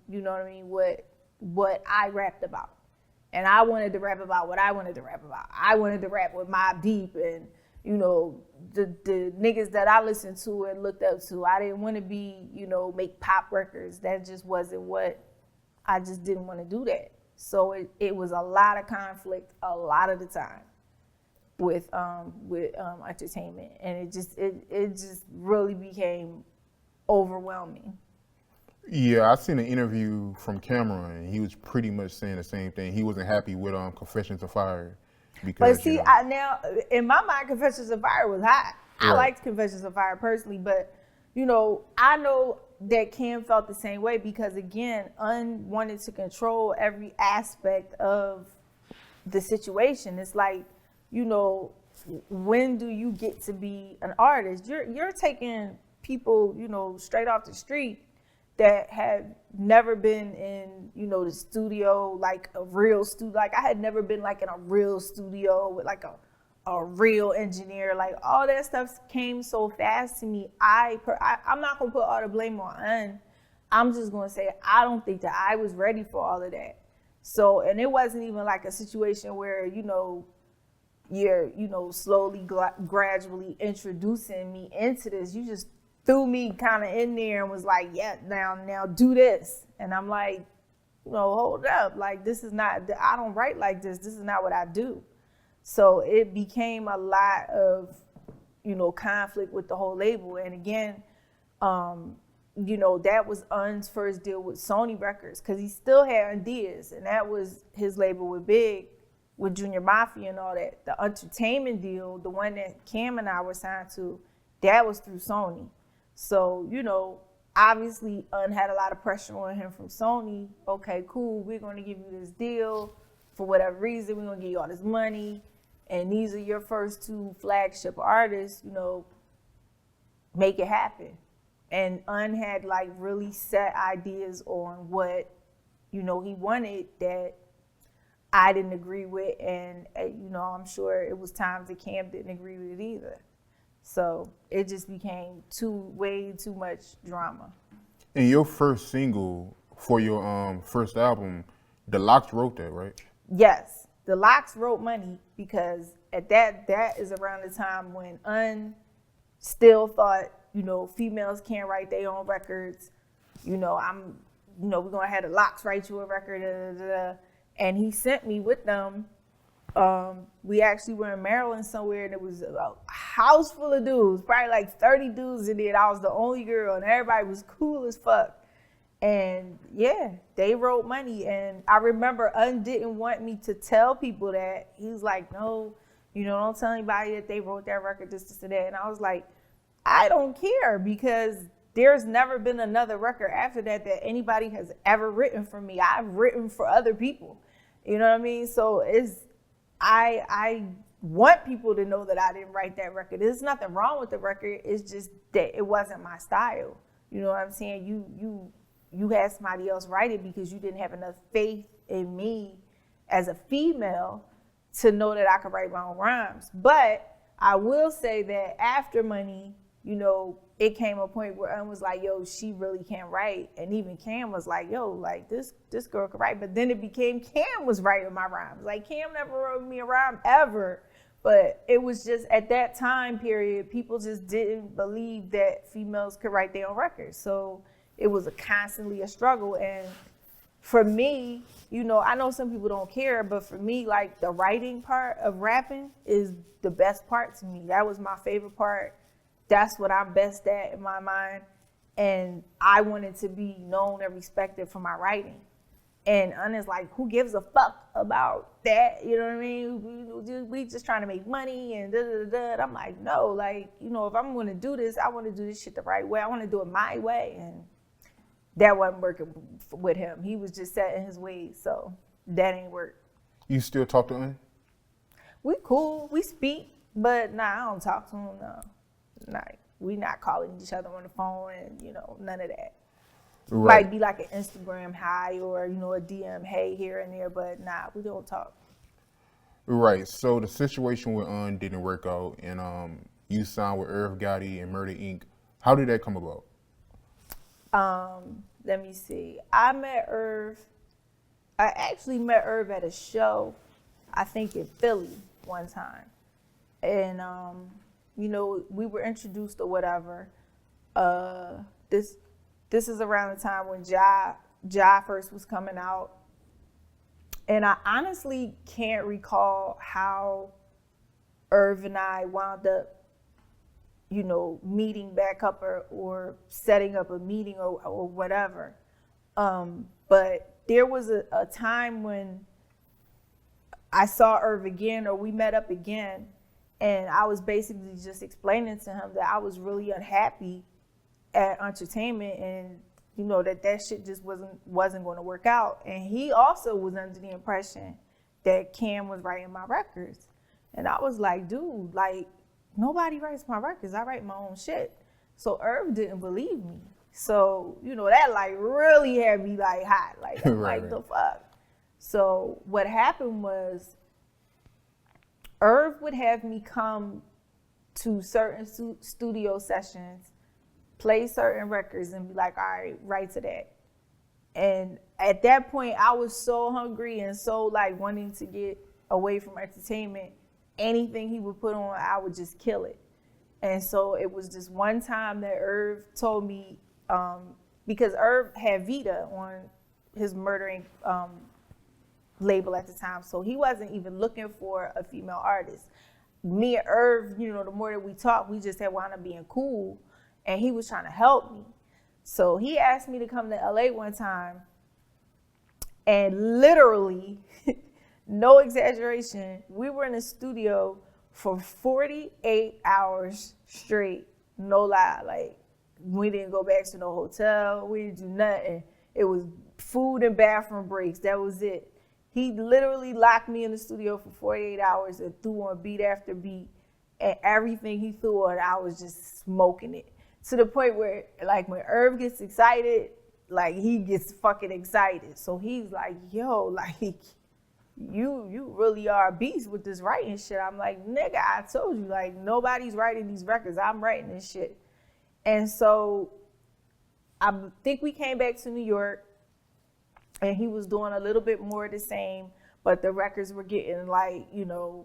what I rapped about. And I wanted to rap about what I wanted to rap about. I wanted to rap with Mobb Deep and, the niggas that I listened to and looked up to. I didn't want to be, make pop records. That just wasn't I just didn't want to do that. So it was a lot of conflict a lot of the time with entertainment. And it just really became overwhelming.
Yeah, I seen an interview from Cameron, and he was pretty much saying the same thing. He wasn't happy with Confessions of Fire. Because,
but see, now in my mind, Confessions of Fire was hot. I liked Confessions of Fire personally, but I know that Cam felt the same way because again, wanted to control every aspect of the situation. It's like, when do you get to be an artist? You're taking people, straight off the street that had never been in, the studio, like a real studio. Like I had never been like in a real studio with like a real engineer. Like all that stuff came so fast to me. I'm not gonna put all the blame on Un. I'm just gonna say I don't think that I was ready for all of that. So, and it wasn't even like a situation where, you're, slowly, gradually introducing me into this. You just threw me kind of in there and was like, yeah, now do this. And I'm like, hold up. Like, this is not, I don't write like this. This is not what I do. So it became a lot of, conflict with the whole label. And again, that was Un's first deal with Sony Records because he still had ideas. And that was his label with Big, with Junior Mafia and all that. The entertainment deal, the one that Cam and I were signed to, that was through Sony. So, obviously Un had a lot of pressure on him from Sony. Okay, cool, we're going to give you this deal. For whatever reason, we're going to give you all this money. And these are your first two flagship artists, make it happen. And Un had like really set ideas on what, he wanted that I didn't agree with. And, I'm sure it was times that Cam didn't agree with it either. So it just became way too much drama.
And your first single for your first album, The Lox wrote that, right?
Yes, The Lox wrote Money because at that is around the time when Un still thought, females can't write their own records. We're gonna have The Lox write you a record. Da, da, da. And he sent me with them. We actually were in Maryland somewhere and it was a house full of dudes, probably like 30 dudes in there. I was the only girl and everybody was cool as fuck. And yeah, they wrote Money. And I remember Un didn't want me to tell people that. He was like, no, don't tell anybody that they wrote that record, this, and that. And I was like, I don't care because there's never been another record after that anybody has ever written for me. I've written for other people. You know what I mean? So I want people to know that I didn't write that record. There's nothing wrong with the record. It's just that it wasn't my style. You know what I'm saying? You had somebody else write it because you didn't have enough faith in me as a female to know that I could write my own rhymes. But I will say that after Money, you know, it came a point where I was like, yo, she really can't write. And even Cam was like, yo, like this girl could write. But then it became Cam was writing my rhymes. Like Cam never wrote me a rhyme ever. But it was just at that time period, people just didn't believe that females could write their own records. So it was constantly a struggle. And for me, you know, I know some people don't care, but for me, like the writing part of rapping is the best part to me. That was my favorite part. That's what I'm best at in my mind. And I wanted to be known and respected for my writing. And Un's like, who gives a fuck about that? You know what I mean? We just trying to make money and da-da-da-da. And I'm like, no, like, you know, if I'm going to do this, I want to do this shit the right way. I want to do it my way. And that wasn't working with him. He was just set in his ways. So that ain't work.
You still talk to Un?
We cool. We speak. But nah, I don't talk to him, no. Like, we not calling each other on the phone and, you know, none of that.
Right.
Might be like an Instagram hi or, you know, a DM hey here and there, but nah, we don't talk.
Right. So the situation with Un didn't work out, and you signed with Irv Gotti and Murder Inc. How did that come about?
Let me see. I actually met Irv at a show, I think in Philly one time. And, you know, we were introduced or whatever. This is around the time when Ja first was coming out. And I honestly can't recall how Irv and I wound up, you know, meeting back up or setting up a meeting or whatever. But there was a time when I saw Irv again, or we met up again, and I was basically just explaining to him that I was really unhappy at entertainment, and you know that shit just wasn't going to work out. And he also was under the impression that Cam was writing my records, and I was like, dude, like nobody writes my records. I write my own shit. So Irv didn't believe me. So you know that like really had me like hot, like I'm
right,
like the fuck. So what happened was Irv would have me come to certain studio sessions, play certain records, and be like, all right, write to that. And at that point, I was so hungry and so like wanting to get away from entertainment. Anything he would put on, I would just kill it. And so it was just one time that Irv told me, because Irv had Vita on his Murdering label at the time, so he wasn't even looking for a female artist. Me and Irv, you know, the more that we talked, we just had wound up being cool, and he was trying to help me. So he asked me to come to LA one time, and literally, no exaggeration, we were in the studio for 48 hours straight, no lie. Like, we didn't go back to no hotel, we didn't do nothing. It was food and bathroom breaks, that was it. He literally locked me in the studio for 48 hours and threw on beat after beat, and everything he threw on, I was just smoking it. To the point where, like, when Irv gets excited, like, he gets fucking excited. So he's like, yo, like, you really are a beast with this writing shit. I'm like, nigga, I told you, like, nobody's writing these records. I'm writing this shit. And so I think we came back to New York, and he was doing a little bit more of the same, but the records were getting, like, you know,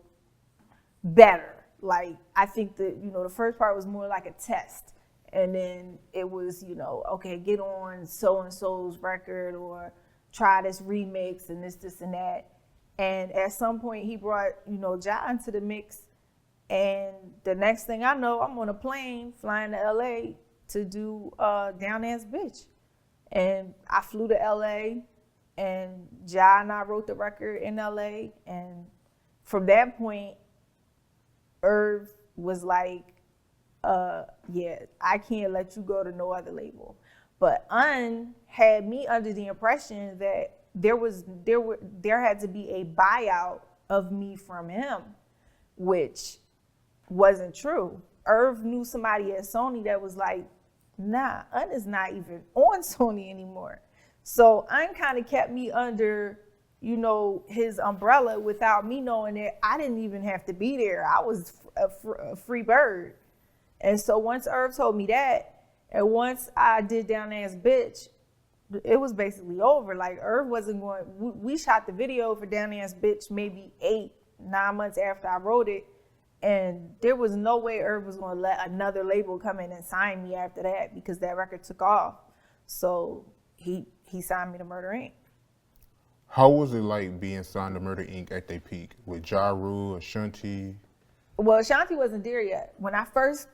better. Like, I think that, you know, the first part was more like a test. And then it was, you know, okay, get on so-and-so's record or try this remix and this and that. And at some point he brought, you know, Ja into the mix. And the next thing I know, I'm on a plane flying to LA to do Down Ass Bitch. And I flew to LA, and Ja and I wrote the record in LA. And from that point, Irv was like, yeah, I can't let you go to no other label. But Un had me under the impression that there had to be a buyout of me from him, which wasn't true. Irv knew somebody at Sony that was like, nah, Un is not even on Sony anymore. So Un kind of kept me under, you know, his umbrella without me knowing it. I didn't even have to be there. I was a free bird. And so once Irv told me that, and once I did Down Ass Bitch, it was basically over. Like, Irv wasn't going, we shot the video for Down Ass Bitch maybe 8-9 months after I wrote it. And there was no way Irv was going to let another label come in and sign me after that, because that record took off. So he signed me to Murder Inc.
How was it like being signed to Murder Inc. at their peak with Ja Rule, Ashanti?
Well, Ashanti wasn't there yet. When I first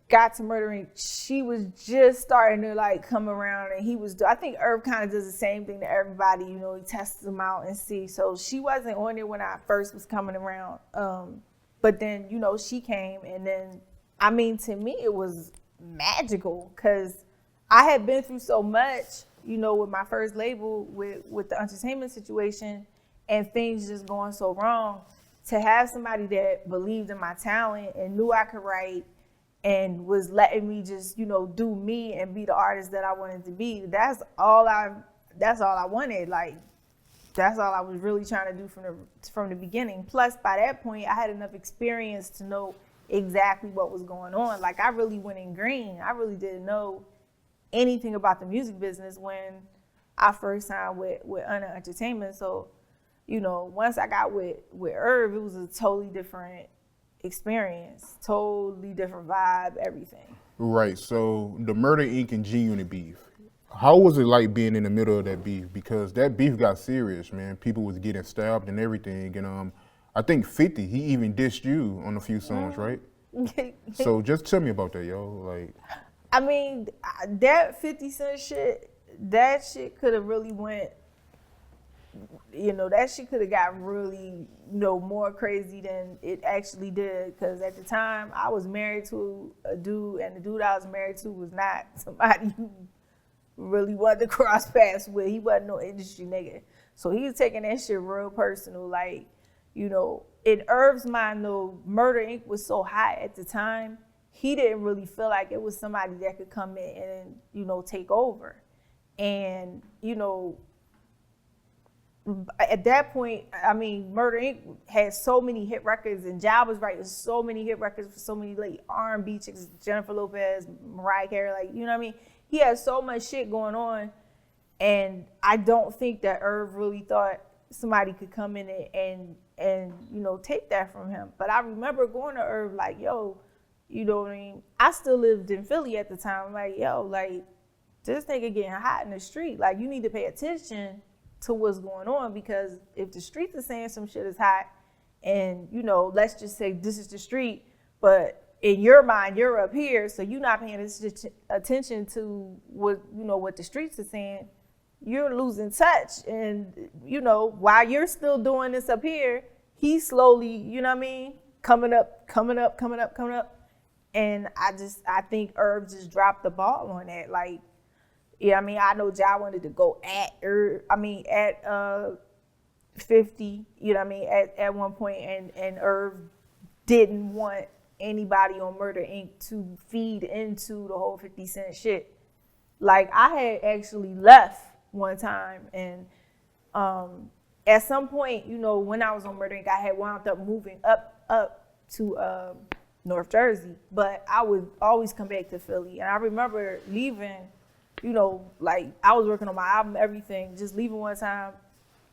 got to Murder Inc., she was just starting to like come around, and I think Irv kind of does the same thing to everybody. You know, he tests them out and see. So she wasn't on it when I first was coming around. But then, you know, she came, and then, I mean, to me, it was magical, because I had been through so much, you know, with my first label, with the entertainment situation, and things just going so wrong. To have somebody that believed in my talent and knew I could write and was letting me just, you know, do me and be the artist that I wanted to be, that's all I wanted. Like, that's all I was really trying to do from the beginning. Plus, by that point, I had enough experience to know exactly what was going on. Like, I really went in green. I really didn't know anything about the music business when I first signed with Untitled Entertainment. So, you know, once I got with Irv, it was a totally different experience, totally different vibe, everything.
Right. So the Murder Inc. and G-Unit beef. How was it like being in the middle of that beef? Because that beef got serious, man. People was getting stabbed and everything. And I think 50, he even dissed you on a few songs, right? So just tell me about that, yo. Like,
I mean, that 50 Cent shit, that shit could have really went, you know, that shit could have got really, you know, more crazy than it actually did. Because at the time, I was married to a dude, and the dude I was married to was not somebody who really wanted to cross paths with. He wasn't no industry nigga. So he was taking that shit real personal. Like, you know, in Irv's mind, though, Murder Inc. was so hot at the time, he didn't really feel like it was somebody that could come in and, you know, take over. And, you know, at that point, I mean, Murder Inc. had so many hit records, and Ja was writing so many hit records for so many like R&B chicks, Jennifer Lopez, Mariah Carey, like, you know what I mean? He had so much shit going on, and I don't think that Irv really thought somebody could come in and you know, take that from him. But I remember going to Irv like, yo, you know what I mean? I still lived in Philly at the time. Like, yo, like, this nigga getting hot in the street. Like, you need to pay attention to what's going on, because if the streets are saying some shit is hot, and, you know, let's just say this is the street, but in your mind, you're up here, so you're not paying attention to what, you know, what the streets are saying, you're losing touch. And, you know, while you're still doing this up here, he's slowly, you know what I mean, coming up. And I think Irv just dropped the ball on that. Like, yeah, I mean, I know Ja wanted to go at 50, you know what I mean, at one point, and Irv didn't want anybody on Murder Inc. to feed into the whole 50 Cent shit. Like, I had actually left one time, and at some point, you know, when I was on Murder Inc., I had wound up moving up to North Jersey, but I would always come back to Philly. And I remember leaving, you know, like, I was working on my album, everything, just leaving one time,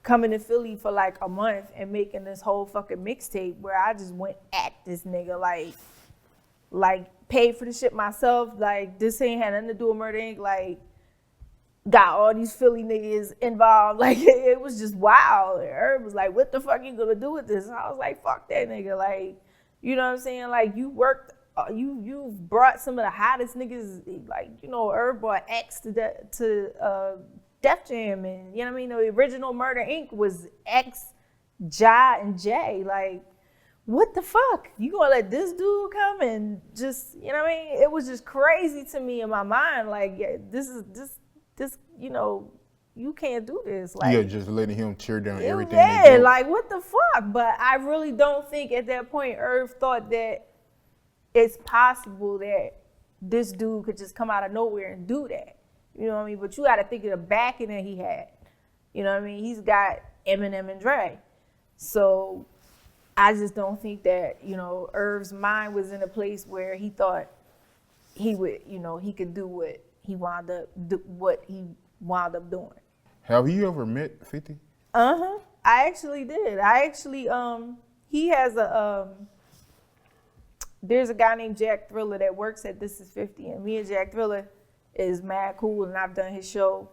coming to Philly for like a month and making this whole fucking mixtape where I just went at this nigga, like paid for the shit myself. Like, this ain't had nothing to do with Murder Inc. Like, got all these Philly niggas involved. Like, it was just wild. Herb was like, what the fuck you gonna do with this? And I was like, fuck that nigga. Like, you know what I'm saying? Like, you worked, you've brought some of the hottest niggas, like, you know, Herb brought X to Def Jam, and, you know what I mean? The original Murder Inc. was X, Ja, and J. Like, what the fuck? You gonna let this dude come and just, you know what I mean? It was just crazy to me in my mind. Like, yeah, this, you know, you can't do this. Like,
yeah, just letting him tear down everything.
Yeah, like, what the fuck? But I really don't think at that point Irv thought that it's possible that this dude could just come out of nowhere and do that. You know what I mean? But you got to think of the backing that he had. You know what I mean? He's got Eminem and Dre. So I just don't think that, Irv's mind was in a place where he thought he would, he could do what he wound up doing.
Have you ever met 50?
I actually did. He has there's a guy named Jack Thriller that works at This Is 50, and me and Jack Thriller is mad cool, and I've done his show,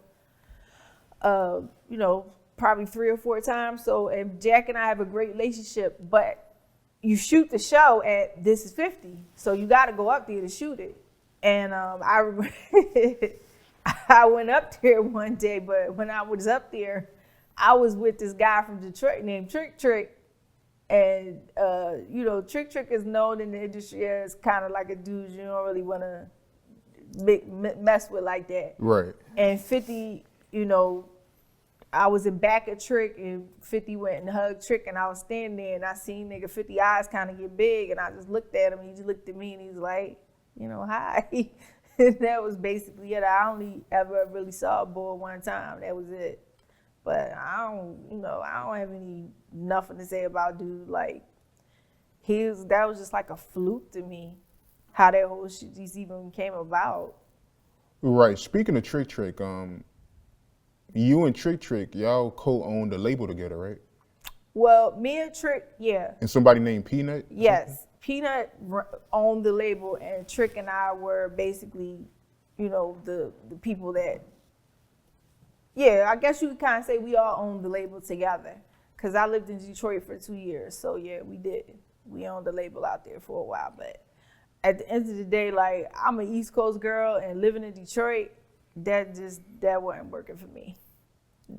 probably 3 or 4 times. So, and Jack and I have a great relationship, but you shoot the show at This Is 50, so you got to go up there to shoot it. And I remember I went up there one day, but when I was up there, I was with this guy from Detroit named Trick Trick. And, Trick Trick is known in the industry as kind of like a dude you don't really want to mess with like that.
Right.
And 50, I was in back of Trick, and 50 went and hugged Trick, and I was standing there, and I seen nigga 50 eyes kind of get big, and I just looked at him, and he just looked at me, and he's like, hi. And that was basically it. I only ever really saw a boy one time. That was it. But I don't have nothing to say about dude. Like, that was just like a fluke to me, how that whole shit just even came about.
Right. Speaking of Trick Trick, you and Trick Trick, y'all co-owned the label together, right?
Well, me and Trick, yeah.
And somebody named Peanut?
Yes. Peanut owned the label, and Trick and I were basically, the people that, yeah, I guess you could kind of say we all owned the label together. Because I lived in Detroit for 2 years. So, yeah, we did. We owned the label out there for a while. But at the end of the day, like, I'm an East Coast girl, and living in Detroit, that wasn't working for me.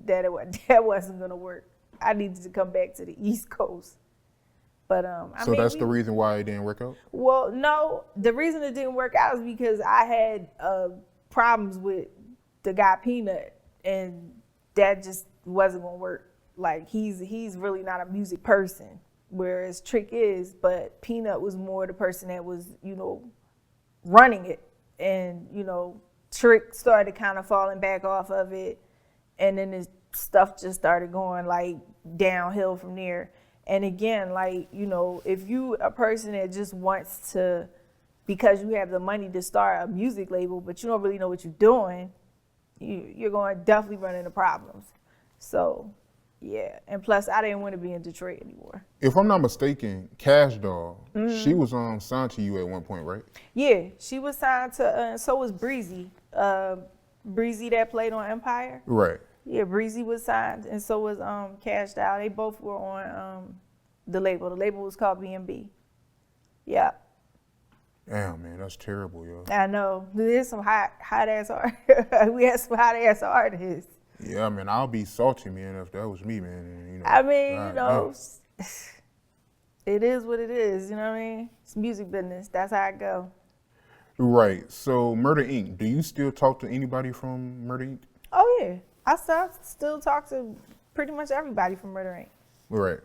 That wasn't going to work. I needed to come back to the East Coast. But
So that's the reason why it didn't work out?
Well, no. The reason it didn't work out is because I had problems with the guy Peanut, and that just wasn't going to work. Like, he's really not a music person, whereas Trick is, but Peanut was more the person that was, running it. And, Trick started kind of falling back off of it, and then his stuff just started going, like, downhill from there. And again, like, if you a person that just wants to, because you have the money to start a music label, but you don't really know what you're doing, you're going to definitely run into problems. So, yeah. And plus, I didn't want to be in Detroit anymore.
If I'm not mistaken, Cash Doll, she was signed to you at one point, right?
Yeah, she was signed to, so was Breezy. Breezy that played on Empire.
Right.
Yeah, Breezy was signed, and so was Cash Doll. They both were on the label. The label was called B&B. Yeah.
Damn, man, that's terrible, yo.
I know. There's some hot ass artists. We had some hot ass artists.
Yeah, man, I'll be salty, man, if that was me, man.
I mean, it is what it is, you know what I mean? It's music business. That's how it go.
Right. So, Murder Inc., do you still talk to anybody from Murder Inc.?
Oh, yeah. I still talk to pretty much everybody from Murder Inc.
Right.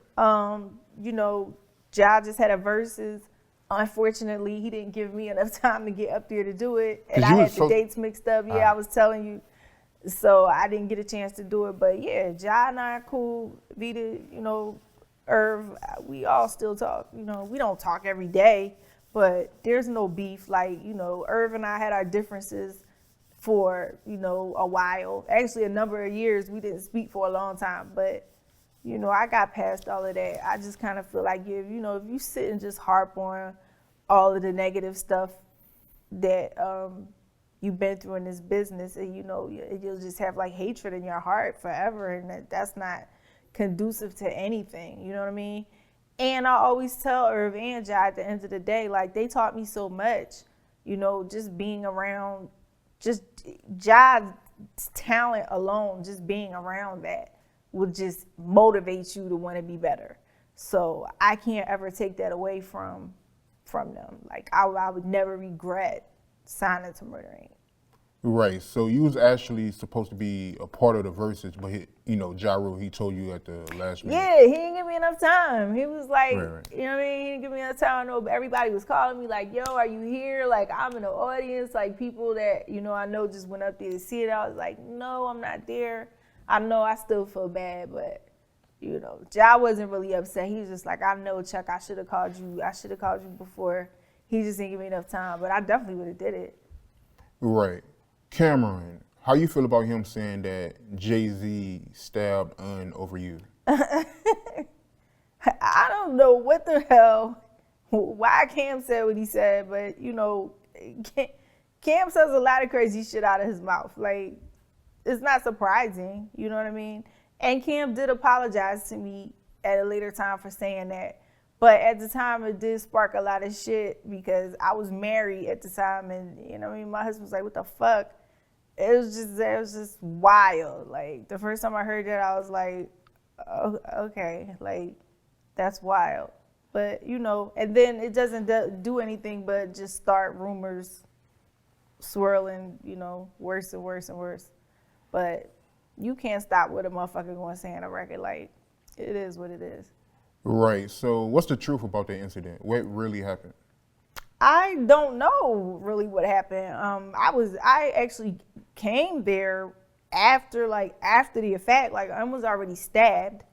Ja just had a versus. Unfortunately, he didn't give me enough time to get up there to do it. And I had the dates mixed up. Yeah, I was telling you. So I didn't get a chance to do it. But yeah, Ja and I are cool. Vita, Irv, we all still talk. We don't talk every day, but there's no beef. Like, Irv and I had our differences for, a while. Actually, a number of years. We didn't speak for a long time. But, I got past all of that. I just kind of feel like, if you sit and just harp on all of the negative stuff that you've been through in this business, and you'll just have like hatred in your heart forever, and that's not conducive to anything. You know what I mean? And I always tell Irv and Ja at the end of the day, like, they taught me so much. Just being around, just Ja's talent alone, just being around that will just motivate you to want to be better. So I can't ever take that away from them. Like, I would never regret signing to Murder Inc.
Right. So you was actually supposed to be a part of the verses, but Ja Rule, he told you at the last minute.
Yeah, he didn't give me enough time. He was like,
right.
You know what I mean? He didn't give me enough time. I know everybody was calling me like, yo, are you here? Like, I'm in the audience. Like, people that, I know just went up there to see it. I was like, no, I'm not there. I know I still feel bad, but you know, Ja wasn't really upset. He was just like, I know, Chuck, I should have called you. I should have called you before. He just didn't give me enough time, but I definitely would have did it.
Right. Cameron, how you feel about him saying that Jay-Z stabbed Un over you?
I don't know what the hell, why Cam said what he said, but you know, Cam says a lot of crazy shit out of his mouth. Like, it's not surprising, you know what I mean? And Cam did apologize to me at a later time for saying that. But at the time, it did spark a lot of shit because I was married at the time, and you know what I mean? My husband was like, what the fuck? It was just wild. Like, the first time I heard that, I was like, oh, okay, like, that's wild. But, you know, and then it doesn't do anything but just start rumors swirling, you know, worse and worse and worse. But you can't stop what a motherfucker going to say on a record. Like, it is what it is.
Right. So what's the truth about that incident? What really happened?
I don't know really what happened. I actually came there after the effect. Like, I was already stabbed.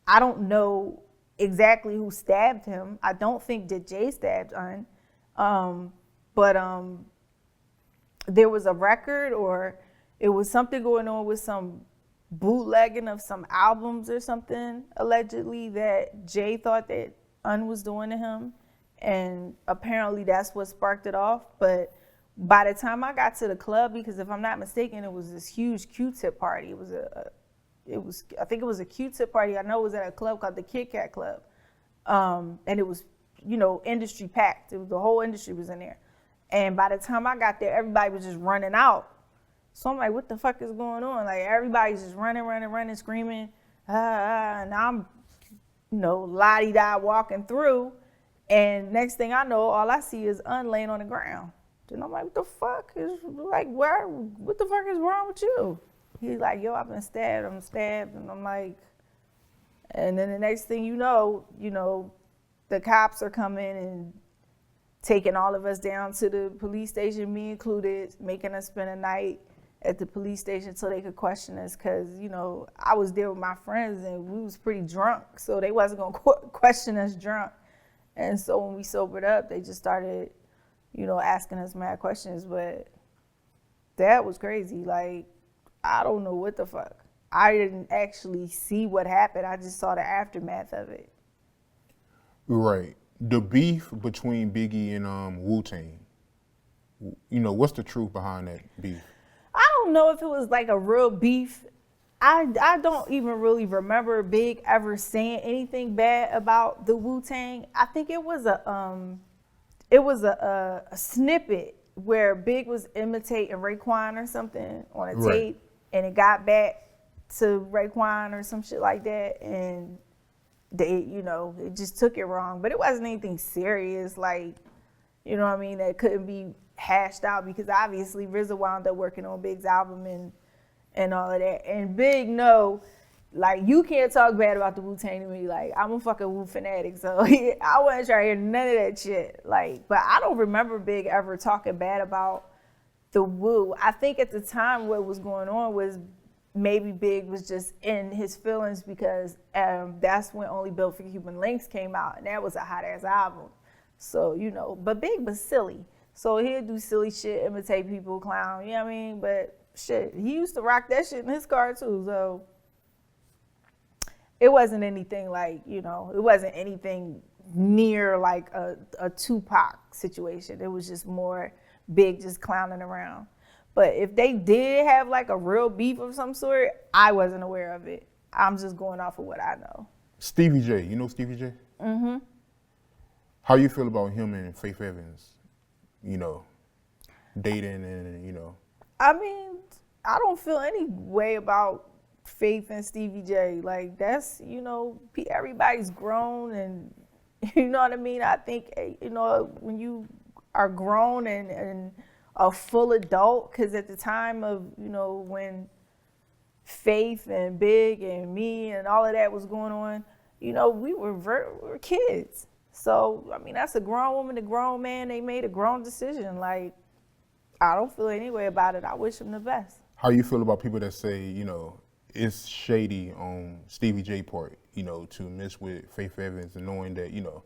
I don't know exactly who stabbed him. I don't think that Jay stabbed Un. But there was a record, or it was something going on with some bootlegging of some albums or something, allegedly, that Jay thought that Un was doing to him. And apparently that's what sparked it off. But by the time I got to the club, because if I'm not mistaken, it was this huge Q-tip party. I think it was a Q-tip party. I know it was at a club called the Kit Kat Club. And it was, you know, industry packed. The whole industry was in there. And by the time I got there, everybody was just running out. So I'm like, what the fuck is going on? Like, everybody's just running, screaming. And I'm, you know, la-di-da walking through. And next thing I know, all I see is Un laying on the ground. And I'm like, what the fuck is, like, what the fuck is wrong with you? He's like, yo, I'm stabbed. And I'm like, and then the next thing you know, the cops are coming and taking all of us down to the police station, me included, making us spend a night at the police station so they could question us, because, you know, I was there with my friends and we was pretty drunk, so they wasn't going to question us drunk. And so when we sobered up, they just started, you know, asking us mad questions. But that was crazy. Like, I don't know what the fuck. I didn't actually see what happened. I just saw the aftermath of it.
Right. The beef between Biggie and Wu-Tang, you know, what's the truth behind that beef?
I don't know if it was like a real beef. I don't even really remember Big ever saying anything bad about the Wu-Tang. I think it was a snippet where Big was imitating Raekwon or something on a tape, and it got back to Raekwon or some shit like that, and they, you know, it just took it wrong. But it wasn't anything serious, like, you know what I mean, that couldn't be hashed out, because obviously RZA wound up working on Big's album and all of that. And Big, no, like, you can't talk bad about the Wu-Tang to me. Like, I'm a fucking Wu fanatic, so I wasn't trying to hear none of that shit. Like, but I don't remember Big ever talking bad about the Wu. I think at the time what was going on was maybe Big was just in his feelings, because that's when Only Built for Cuban Links came out, and that was a hot-ass album. So, you know, but Big was silly. So he'd do silly shit, imitate people, clown, you know what I mean? But shit, he used to rock that shit in his car too, so it wasn't anything like, you know, it wasn't anything near like a Tupac situation. It was just more Big just clowning around. But if they did have like a real beef of some sort, I wasn't aware of it. I'm just going off of what I know.
Stevie J, you know Stevie J? Mm-hmm. How you feel about him and Faith Evans, you know, dating and, you know? I
mean, I don't feel any way about Faith and Stevie J. Like, that's, you know, everybody's grown, and you know what I mean? I think, you know, when you are grown and a full adult, because at the time of, you know, when Faith and Big and me and all of that was going on, you know, we were kids. So, I mean, that's a grown woman, a grown man. They made a grown decision. Like, I don't feel any way about it. I wish them the best.
How you feel about people that say, you know, it's shady on Stevie J part, you know, to mess with Faith Evans and knowing that, you know,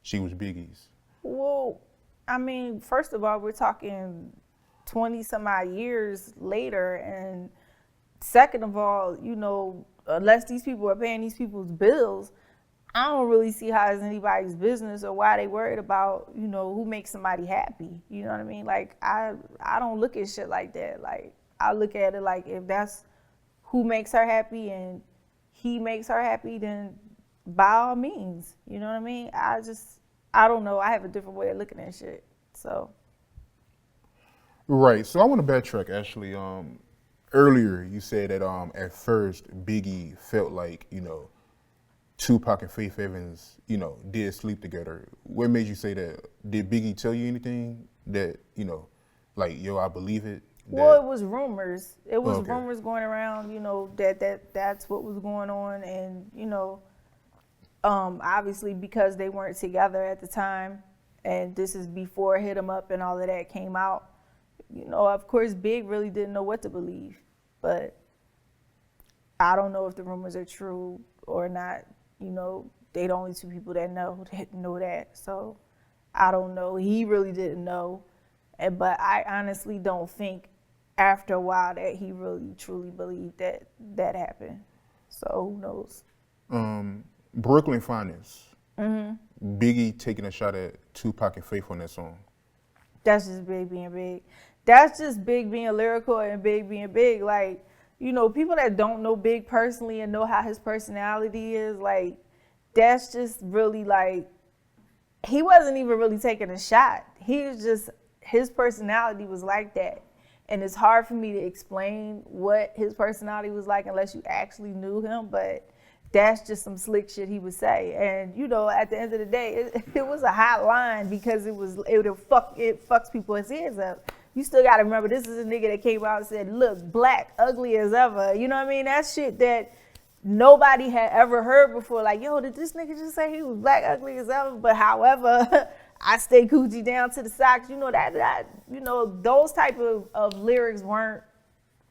she was Biggie's.
Well, I mean, first of all, we're talking 20 some odd years later. And second of all, you know, unless these people are paying these people's bills, I don't really see how it's anybody's business or why they worried about, you know, who makes somebody happy. You know what I mean? Like, I don't look at shit like that. Like, I look at it like if that's who makes her happy and he makes her happy, then by all means. You know what I mean? I don't know. I have a different way of looking at shit. So.
Right. So I want to backtrack actually. Earlier you said that at first Biggie felt like, you know, Tupac and Faith Evans, you know, did sleep together. What made you say that? Did Biggie tell you anything that, you know, like, yo, I believe it?
Well, it was rumors. It was
Okay.
rumors going around, you know, that's what was going on. And, you know, obviously because they weren't together at the time, and this is before Hit 'Em Up and all of that came out, you know, of course, Big really didn't know what to believe. But I don't know if the rumors are true or not. You know, they the only two people that know that. So I don't know. He really didn't know. But I honestly don't think after a while that he really truly believed that that happened. So who knows?
Brooklyn Finest.
Mm-hmm.
Biggie taking a shot at Tupac and Faith on that song.
That's just Big being Big. That's just Big being lyrical and Big being Big. Like, you know, people that don't know Big personally and know how his personality is, like, that's just really like, he wasn't even really taking a shot. He was just, his personality was like that. And it's hard for me to explain what his personality was like unless you actually knew him, but that's just some slick shit he would say. And, you know, at the end of the day, it was a hot line because it fucks people's ears up. You still got to remember, this is a nigga that came out and said, look, black, ugly as ever. You know what I mean? That's shit that nobody had ever heard before. Like, yo, did this nigga just say he was black, ugly as ever? But however, I stay coochie down to the socks. You know, that you know, those type of lyrics weren't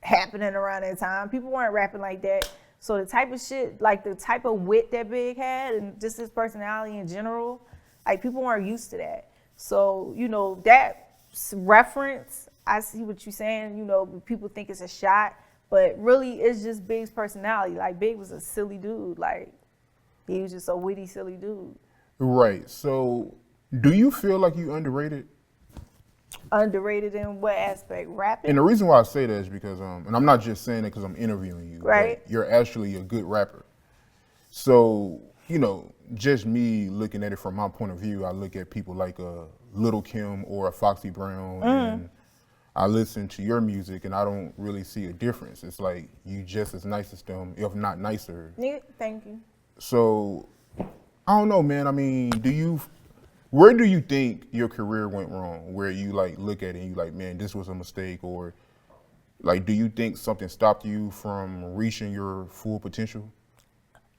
happening around that time. People weren't rapping like that. So the type of shit, like the type of wit that Big had and just his personality in general, like people weren't used to that. So, you know, that reference, I see what you're saying, you know, people think it's a shot, but really it's just Big's personality. Like Big was a silly dude. Like he was just a witty, silly dude.
Right. So do you feel like you underrated?
Underrated in what aspect? Rapping?
And the reason why I say that is because, and I'm not just saying it because I'm interviewing you,
right?
But you're actually a good rapper. So, you know, just me looking at it from my point of view, I look at people like a Little Kim or a Foxy Brown, and I listen to your music, and I don't really see a difference. It's like you just as nice as them, if not nicer.
Yeah, thank you.
So, I don't know, man. I mean, where do you think your career went wrong? Where you like look at it and you like, man, this was a mistake, or like, do you think something stopped you from reaching your full potential?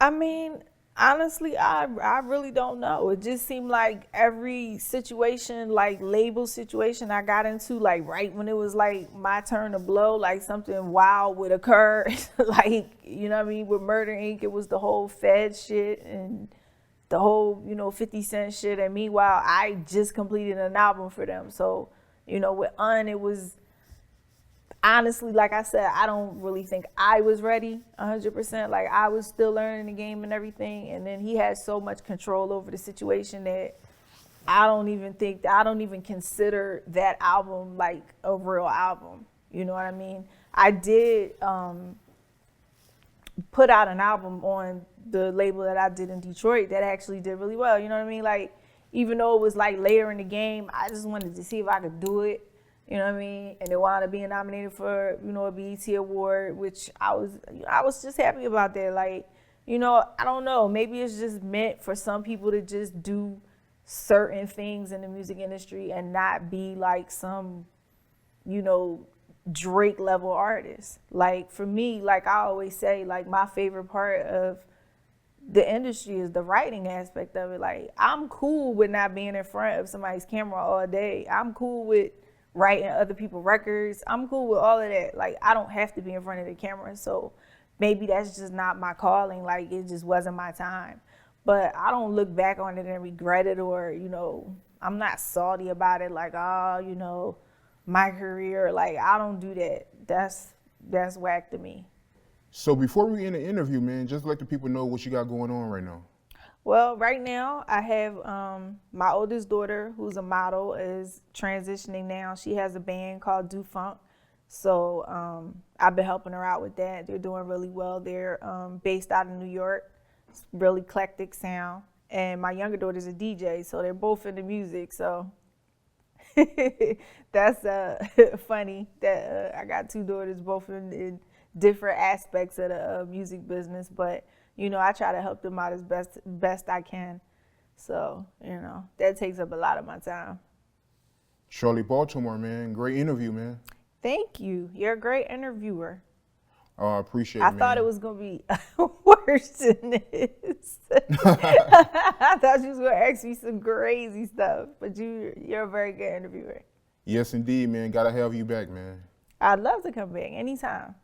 I mean, honestly, I really don't know. It just seemed like every situation, like label situation I got into, like right when it was like my turn to blow, like something wild would occur. Like, you know what I mean? With Murder Inc., it was the whole Fed shit and the whole, you know, 50 Cent shit. And meanwhile, I just completed an album for them. So, you know, with it was, honestly, like I said, I don't really think I was ready 100%. Like I was still learning the game and everything. And then he had so much control over the situation that I don't even consider that album like a real album. You know what I mean? I did put out an album on the label that I did in Detroit that actually did really well. You know what I mean? Like, even though it was like later in the game, I just wanted to see if I could do it. You know what I mean? And it wound up being nominated for, you know, a BET award, which I was just happy about that. Like, you know, I don't know. Maybe it's just meant for some people to just do certain things in the music industry and not be like some, you know, Drake level artist. Like for me, like I always say, like my favorite part of the industry is the writing aspect of it. Like I'm cool with not being in front of somebody's camera all day. I'm cool with writing other people's records. I'm cool with all of that. Like I don't have to be in front of the camera. So maybe that's just not my calling. Like, it just wasn't my time. But I don't look back on it and regret it, or, you know, I'm not salty about it. Like, oh, you know, my career. Like, I don't do that. That's whack to me.
So before we end the interview, man, just let the people know what you got going on right now.
Well, right now I have my oldest daughter, who's a model, is transitioning now. She has a band called Do Funk. So I've been helping her out with that. They're doing really well. They're based out of New York. It's really eclectic sound. And my younger daughter's a DJ, so they're both into music. So that's funny that I got two daughters, both in different aspects of the music business. But, you know, I try to help them out as best I can. So, you know, that takes up a lot of my time.
Charli Baltimore, man, great interview, man.
Thank you. You're a great interviewer.
Oh, I appreciate it,
I
man.
thought it was going to be worse than this. I thought you was going to ask me some crazy stuff, but you're a very good interviewer.
Yes, indeed, man. Gotta have you back, man.
I'd love to come back anytime.